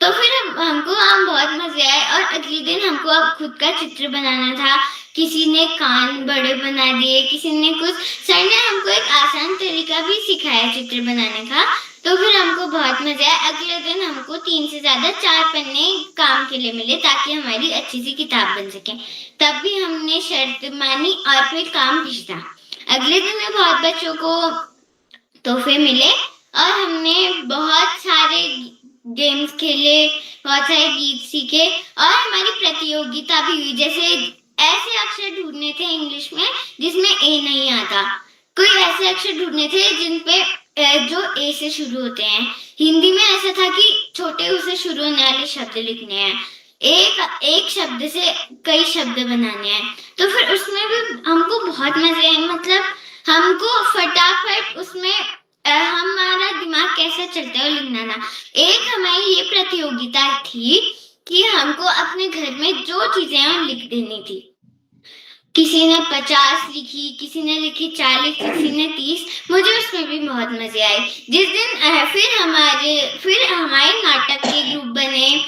तो फिर हमको बहुत मजे आए और अगले दिन हमको अब खुद का चित्र बनाना था। किसी ने कान बड़े बना दिए, किसी ने कुछ। सर ने हमको एक आसान तरीका भी सिखाया चित्र बनाने का। तो फिर हमको बहुत मजा आया। अगले दिन हमको 3 से ज्यादा 4 पन्ने काम के लिए मिले ताकि हमारी अच्छी सी किताब बन सके। तब भी हमने शर्त मानी और फिर काम भेजा। अगले दिन में बहुत बच्चों को तोहफे मिले और हमने बहुत सारे गेम्स खेले, बहुत सारे गीत सीखे और हमारी प्रतियोगिता भी हुई। जैसे ऐसे अक्षर ढूंढने थे इंग्लिश में जिसमें ए नहीं आता, कोई ऐसे अक्षर ढूंढने थे जिन पे जो ए से शुरू होते हैं। हिंदी में ऐसा था कि छोटे ऊ से शुरू होने वाले शब्द लिखने हैं, एक शब्द से कई शब्द बनाने हैं। तो फिर उसमें भी हमको बहुत मजे आए। मतलब हमको फटाफट उसमें हमारा दिमाग कैसे चलता है वो लिखना था। एक हमारी ये प्रतियोगिता थी कि हमको अपने घर में जो चीजें हैं वो लिख देनी थी। किसी ने 50 लिखी, किसी ने लिखी 40, किसी ने 30। मुझे उसमें भी बहुत मजे आए। जिस दिन फिर हमारे नाटक के ग्रुप बने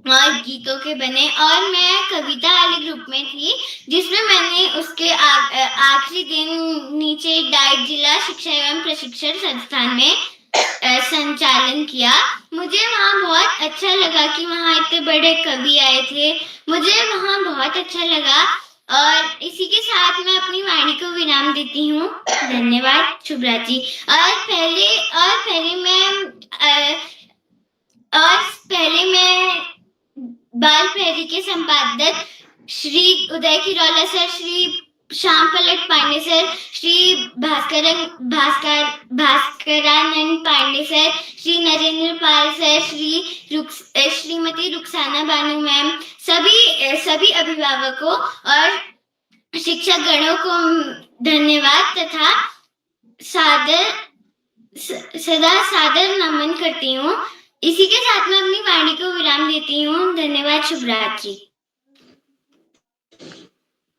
और गीतों के बने और मैं कविता वाले ग्रुप में थी जिसमें मैंने उसके आखिरी दिन नीचे डाइट जिला शिक्षा एवं प्रशिक्षण संस्थान में संचालन किया। मुझे वहाँ बहुत अच्छा लगा कि वहाँ इतने बड़े कवि आए थे। मुझे वहाँ बहुत अच्छा लगा और इसी के साथ मैं अपनी वाणी को विराम देती हूँ। धन्यवाद शुभरात्रि। और पहले मैं बाल प्रहरी के संपादक श्री उदय खिरौला सर, श्री श्याम पलट पांडे सर, श्री भास्करानंद पांडे सर, श्री नरेंद्र पाल सर, श्रीमती रुखसाना बानू मैम, सभी अभिभावकों और शिक्षक गणों को धन्यवाद तथा सदा सादर नमन करती हूँ। इसी के साथ मैं अपनी वाणी को विराम देती हूँ। धन्यवाद शुभरात्रि।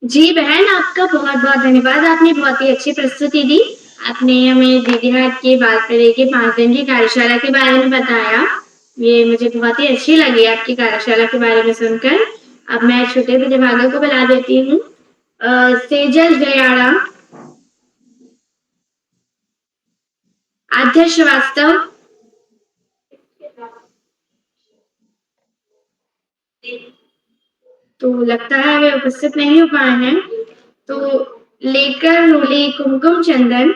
जी बहन, आपका बहुत बहुत धन्यवाद। आपने बहुत ही अच्छी प्रस्तुति दी। आपने हमें डीडीहाट के बाल प्रहरी के 5 दिन की कार्यशाला के बारे में बताया। ये मुझे बहुत ही अच्छी लगी आपकी कार्यशाला के बारे में सुनकर। अब मैं छोटे प्रतिभागियों को बुला देती हूँ। सेजल जयाड़ा, आद्या श्रीवास्तव, तो लगता है वे उपस्थित नहीं हो पाए हैं। तो लेकर रोली कुमकुम चंदन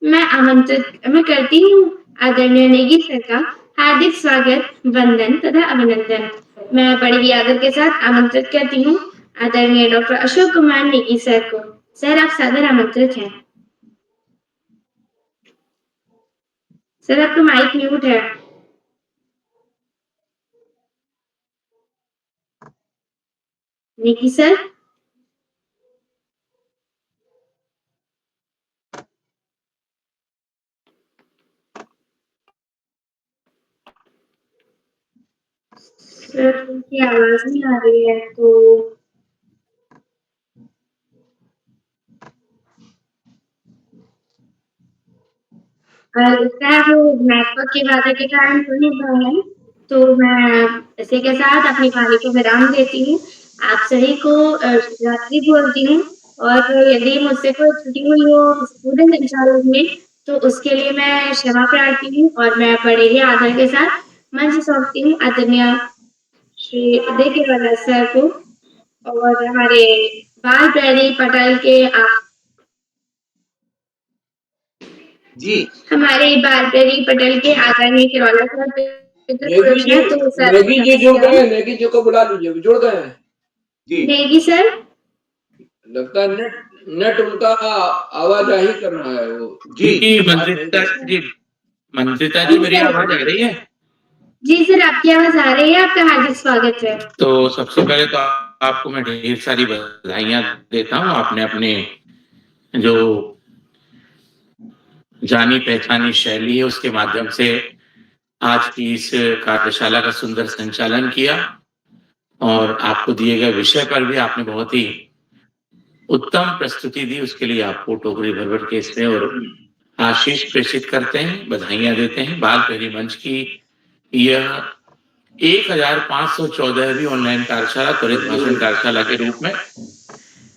मैं करती हूँ आदरणीय नेगी सर का हार्दिक स्वागत, वंदन तथा अभिनंदन। मैं बड़ी आदर के साथ आमंत्रित करती हूँ आदरणीय डॉक्टर अशोक कुमार नेगी सर को। सर, आप सादर आमंत्रित हैं। सर, आपका माइक म्यूट है। नेगी सर, सर उनकी आवाज नहीं आ रही है। तो इसका वो नेटवर्क की बाधा के कारण सुन नहीं पा रहे हैं, तो मैं इसी के साथ अपनी वाणी को विराम देती हूँ। आप सभी को शुभरात्रि बोलती हूँ और यदि मुझसे कोई त्रुटि हुई हो स्टूडेंट संचालन में, तो उसके लिए मैं क्षमा प्रार्थी हूँ और मैं बड़े ही आदर के साथ मंच सौंपती हूँ आदरणीय श्री उदय केवल सर को और हमारे बाल प्यारी पटेल के जी हमारे बाल प्यारी पटेल के आदरणीय किरौला सर नेगी जी जुड़ गए हैं, नेगी जी को बुला लीजिए, जुड़ गए हैं। जी नेगी सर, लगता है नेट उनका आवाजाही कर रहा है वो। जी मंत्रिता जी मेरी आवाज आ रही है? जी सर आपकी आवाज आ रही है, आपका हार्दिक स्वागत है। तो सबसे पहले तो आपको मैं ढेर सारी बधाइयां देता हूँ। आपने अपने जो जानी पहचानी शैली है उसके माध्यम से आज की इस कार्यशाला का सुंदर संचालन किया और आपको दिए गए विषय पर भी आपने बहुत ही उत्तम प्रस्तुति दी। उसके लिए आपको टोकरी भर भर के इसमें और आशीष प्रेषित करते हैं, बधाइयां देते हैं। बाल प्यारी मंच की यह 1514वीं ऑनलाइन कार्यशाला त्वरित भाषण कार्यशाला के रूप में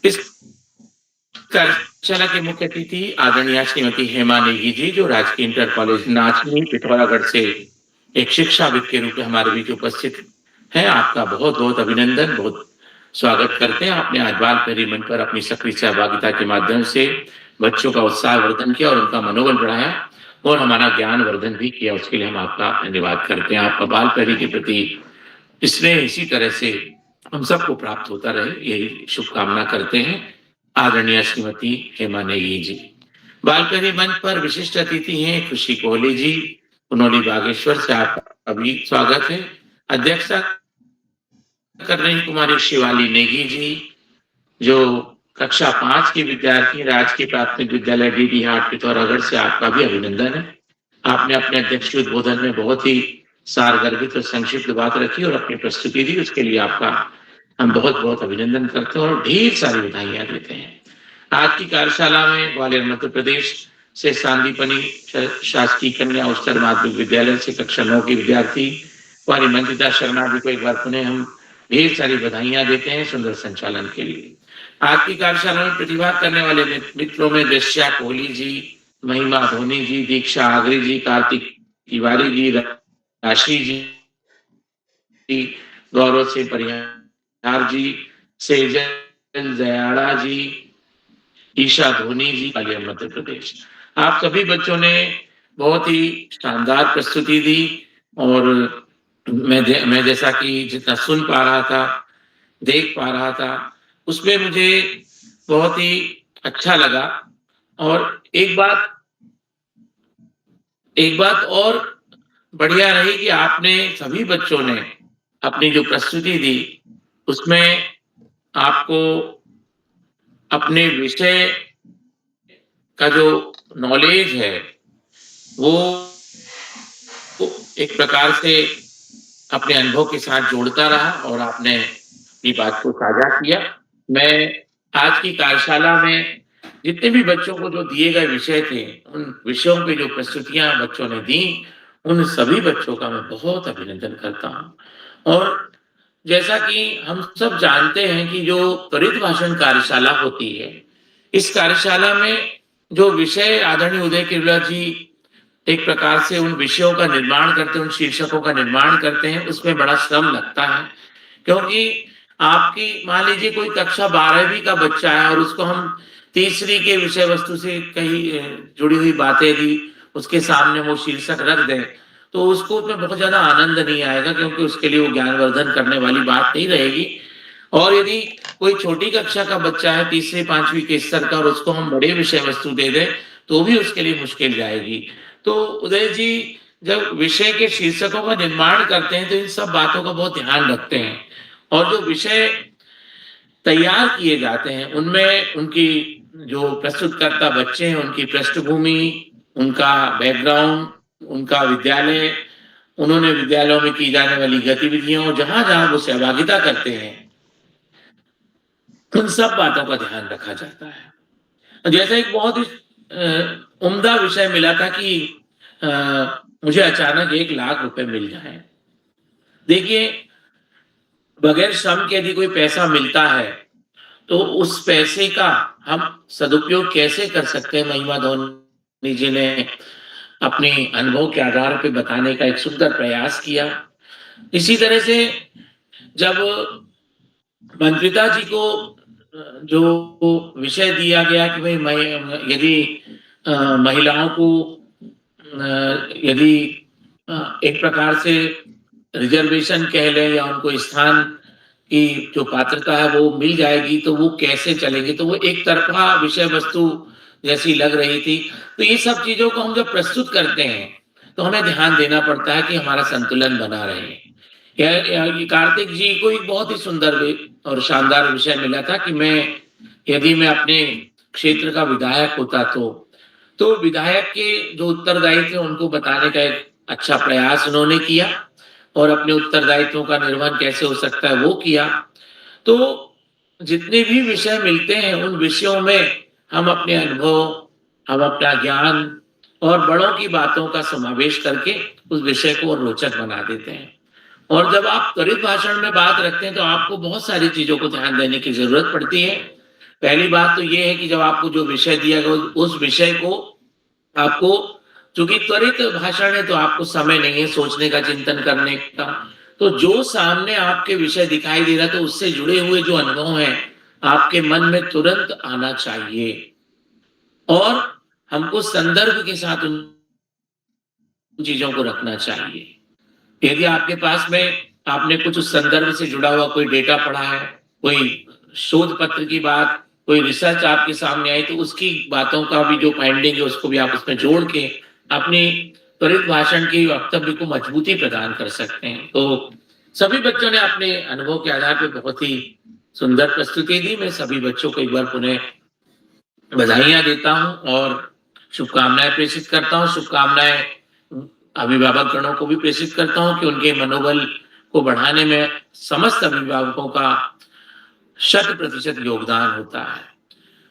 इस कार्यशाला के मुख्य अतिथि आदरणीय श्रीमती हेमा नेगी जी, जो राजकीय इंटर कॉलेज नाचनी पिथौरागढ़ से एक शिक्षाविद के रूप में हमारे बीच उपस्थित है। आपका बहुत बहुत अभिनंदन, बहुत स्वागत करते हैं। आपने आज बाल प्यारी मंच पर अपनी सक्रिय सहभागिता के माध्यम से बच्चों का उत्साह वर्धन किया और उनका मनोबल बढ़ाया और हमारा ज्ञान वर्धन भी किया। उसके लिए हम आपका धन्यवाद करते हैं। आपका बाल प्यारी के प्रति स्नेह इसी तरह से हम सबको प्राप्त होता रहे, यही शुभकामना करते हैं। आदरणीय श्रीमती हेमा नेगी जी। बाल प्यारी मंच पर विशिष्ट अतिथि हैं खुशी कोहली जी, उन्होंने बागेश्वर से आपका अभी स्वागत है। अध्यक्षता कर रही कुमारी शिवाली नेगी जी, जो कक्षा 5 की विद्यार्थी राजकीय प्राथमिक विद्यालय डीडी हाट पिथौरागढ़ से, आपका भी अभिनंदन है। आपने अपने अध्यक्ष उद्बोधन में बहुत ही सारगर्भित और संक्षिप्त बात रखी और अपनी प्रस्तुति दी, उसके लिए आपका हम बहुत बहुत अभिनंदन करते हैं और ढेर सारी बधाइयां देते हैं। आज की कार्यशाला में ग्वालियर मध्य प्रदेश से सांदीपनी शासकीय कन्या उच्चतर माध्यमिक विद्यालय से कक्षा 9 की विद्यार्थी कुमारी मंजिता शर्मा जी को एक बार पुनः हम ढेर सारी बधाइयां देते हैं सुंदर संचालन के लिए। आज की कार्यशाला में प्रतिभा करने वाले मित्रों में दृश्या कोहली जी, महिमा धोनी जी, दीक्षा आगरी जी, कार्तिक तिवारी जी, राशि जी, गौरव सिंह परिहार जी, सेजल जयाड़ा जी, ईशा धोनी जी, ग्वालियर मध्य प्रदेश। आप सभी बच्चों ने बहुत ही शानदार प्रस्तुति दी और मैं जैसा कि जितना सुन पा रहा था, देख पा रहा था, उसमें मुझे बहुत ही अच्छा लगा। और एक बात और बढ़िया रही कि आपने सभी बच्चों ने अपनी जो प्रस्तुति दी उसमें आपको अपने विषय का जो नॉलेज है वो एक प्रकार से अपने अनुभव के साथ जोड़ता रहा और आपने अपनी बात को साझा किया। मैं आज की कार्यशाला में जितने भी बच्चों को जो दिए गए विषय थे, उन विषयों पे जो प्रस्तुतियां बच्चों ने दी, उन सभी बच्चों का मैं बहुत अभिनंदन करता हूं। और जैसा कि हम सब जानते हैं कि जो त्वरित भाषण कार्यशाला होती है, इस कार्यशाला में जो विषय आदरणीय उदय केवला जी एक प्रकार से उन विषयों का निर्माण करते हैं, उन शीर्षकों का निर्माण करते हैं, उसमें बड़ा श्रम लगता है। क्योंकि आपकी मान लीजिए कोई कक्षा 12वीं का बच्चा है और उसको हम तीसरी के विषय वस्तु से कहीं जुड़ी हुई बातें दी, उसके सामने वो शीर्षक रख दें, तो उसको उसमें बहुत ज्यादा आनंद नहीं आएगा, क्योंकि उसके लिए वो ज्ञानवर्धन करने वाली बात नहीं रहेगी। और यदि कोई छोटी कक्षा का बच्चा है, तीसरी 5वीं के स्तर का, और उसको हम बड़े विषय वस्तु दे दें तो भी उसके लिए मुश्किल जाएगी। तो उदय जी जब विषय के शीर्षकों का निर्माण करते हैं तो इन सब बातों का बहुत ध्यान रखते हैं और जो विषय तैयार किए जाते हैं उनमें उनकी जो प्रस्तुतकर्ता बच्चे हैं उनकी पृष्ठभूमि, उनका बैकग्राउंड, उनका विद्यालय, उन्होंने विद्यालयों में की जाने वाली गतिविधियों, जहां जहां वो सहभागिता करते हैं, उन सब बातों का ध्यान रखा जाता है। जैसे एक बहुत ही उम्दा विषय मिला था कि मुझे अचानक 1,00,000 रुपए मिल जाए। देखिए, बगैर श्रम के यदि कोई पैसा मिलता है, तो उस पैसे का हम सदुपयोग कैसे कर सकते हैं, महिमा धोनी जी ने अपने अनुभव के आधार पे बताने का एक सुंदर प्रयास किया। इसी तरह से जब मंत्रिता जी को जो विषय दिया गया कि भाई यदि महिलाओं को यदि एक प्रकार से रिजर्वेशन कह लें या उनको स्थान की जो पात्रता है वो मिल जाएगी, तो वो कैसे चलेगी, तो वो एक तरफा विषय वस्तु जैसी लग रही थी। तो ये सब चीजों को हम जब प्रस्तुत करते हैं तो हमें ध्यान देना पड़ता है कि हमारा संतुलन बना रहे। कार्तिक जी को एक बहुत ही सुंदर और शानदार विषय मिला था कि यदि मैं अपने क्षेत्र का विधायक होता तो विधायक के जो उत्तरदायित्व थे उनको बताने का एक अच्छा प्रयास उन्होंने किया और अपने उत्तरदायित्वों का निर्वहन कैसे हो सकता है वो किया। तो जितने भी विषय मिलते हैं उन विषयों में हम अपने अनुभव, हम अपना ज्ञान और बड़ों की बातों का समावेश करके उस विषय को और रोचक बना देते हैं। और जब आप त्वरित भाषण में बात रखते हैं तो आपको बहुत सारी चीजों को ध्यान देने की जरूरत पड़ती है। पहली बात तो ये है कि जब आपको जो विषय दिया गया उस विषय को आपको, चूंकि त्वरित भाषण है तो आपको समय नहीं है सोचने का, चिंतन करने का, तो जो सामने आपके विषय दिखाई दे रहा है तो उससे जुड़े हुए जो अनुभव हैं आपके मन में तुरंत आना चाहिए और हमको संदर्भ के साथ उन चीजों को रखना चाहिए। यदि आपके पास में आपने कुछ उस संदर्भ से जुड़ा हुआ कोई डेटा पढ़ा है, कोई शोध पत्र की बात, कोई रिसर्च आपके सामने आई, तो उसकी बातों का भी जो फाइंडिंग है उसको भी आप उसमें जोड़ के अपनी त्वरित भाषण के वक्तव्य को मजबूती प्रदान कर सकते हैं। तो सभी बच्चों ने अपने अनुभव के आधार पर बहुत ही सुंदर प्रस्तुति दी। मैं सभी बच्चों को एक बार पुनः बधाइयां देता हूं और शुभकामनाएं प्रेषित करता हूं। शुभकामनाएं अभिभावक गणों को भी प्रेषित करता हूं कि उनके मनोबल को बढ़ाने में समस्त अभिभावकों का 100% योगदान होता है।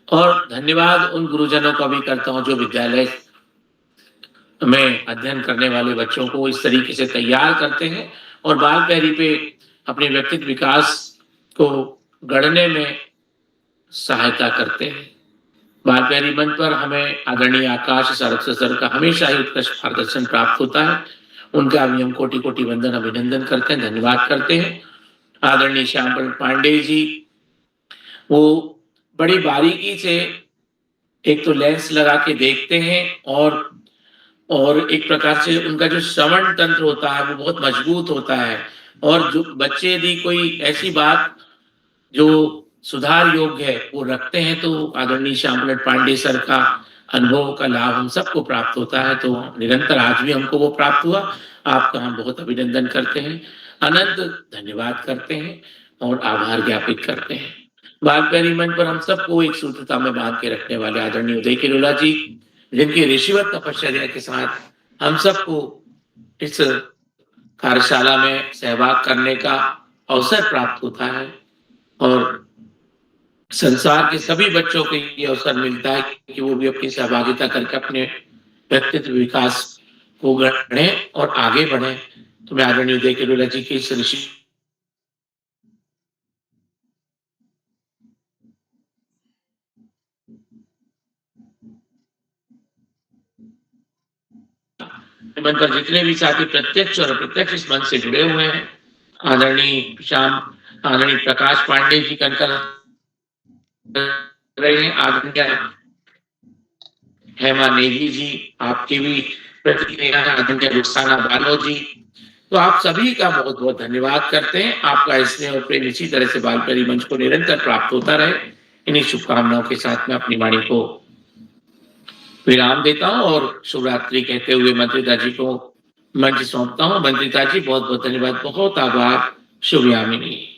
और धन्यवाद उन गुरुजनों का भी करता हूं जो विद्यालय में अध्ययन करने वाले बच्चों को इस तरीके से तैयार करते हैं और बाल पैरी पे अपने व्यक्तित्व विकास को गढ़ने में सहायता करते हैं। बाल पैरी मंच पर हमें आदरणीय आकाश सरक सर का हमेशा ही उत्कृष्ट मार्गदर्शन प्राप्त होता है। उनका भी हम कोटि कोटि वंदन अभिनंदन करते हैं, धन्यवाद करते हैं। आदरणीय श्याम पांडे जी वो बड़ी बारीकी से एक तो लेंस लगा के देखते हैं और एक प्रकार से उनका जो श्रवण तंत्र होता है वो बहुत मजबूत होता है। और जो बच्चे यदि कोई ऐसी बात जो सुधार योग्य है वो रखते हैं तो आदरणीय श्याम पांडे सर का अनुभव का लाभ हम सबको प्राप्त होता है। तो निरंतर आज भी हमको वो प्राप्त हुआ। आपका हम बहुत अभिनंदन करते हैं, अनंत धन्यवाद करते हैं और आभार ज्ञापित करते हैं। बाल पैरी मंच पर हम सबको एक सूत्रता में बांध के रखने वाले आदरणीय उदय किरोला जी, जिनकी ऋषिवत तपश्चर्या के साथ हम सबको इस कार्यशाला में सहभाग करने का अवसर प्राप्त होता है और संसार के सभी बच्चों को ये अवसर मिलता है कि वो भी अपनी सहभागिता करके अपने व्यक्तित्व विकास को गढ़ें और आगे बढ़ें। तो मैं आदरणीय उदय किरोला जी की इस ऋषि मंच पर जितने भी साथी प्रत्यक्ष और अप्रत्यक्ष इस मंच से जुड़े हुए हैं, आदरणीय प्रकाश पांडे जी कनकर रहे हैं, आदरणीय हेमा नेगी जी आपकी भी प्रतिक्रिया है, आदरणीय रुखसाना बानो जी। तो आप सभी का बहुत बहुत धन्यवाद करते हैं। आपका स्नेह और प्रेम इसी तरह से बाल पैरी मंच को निरंतर प्राप्त होता रहे। इन्हीं शुभकामनाओं के साथ मैं अपनी वाणी को विराम देता हूं और शुभरात्रि कहते हुए मंत्रिता जी को मंच सौंपता हूं। मंत्रिता जी बहुत बहुत धन्यवाद, बहुत आभार, शुभ यामिनी।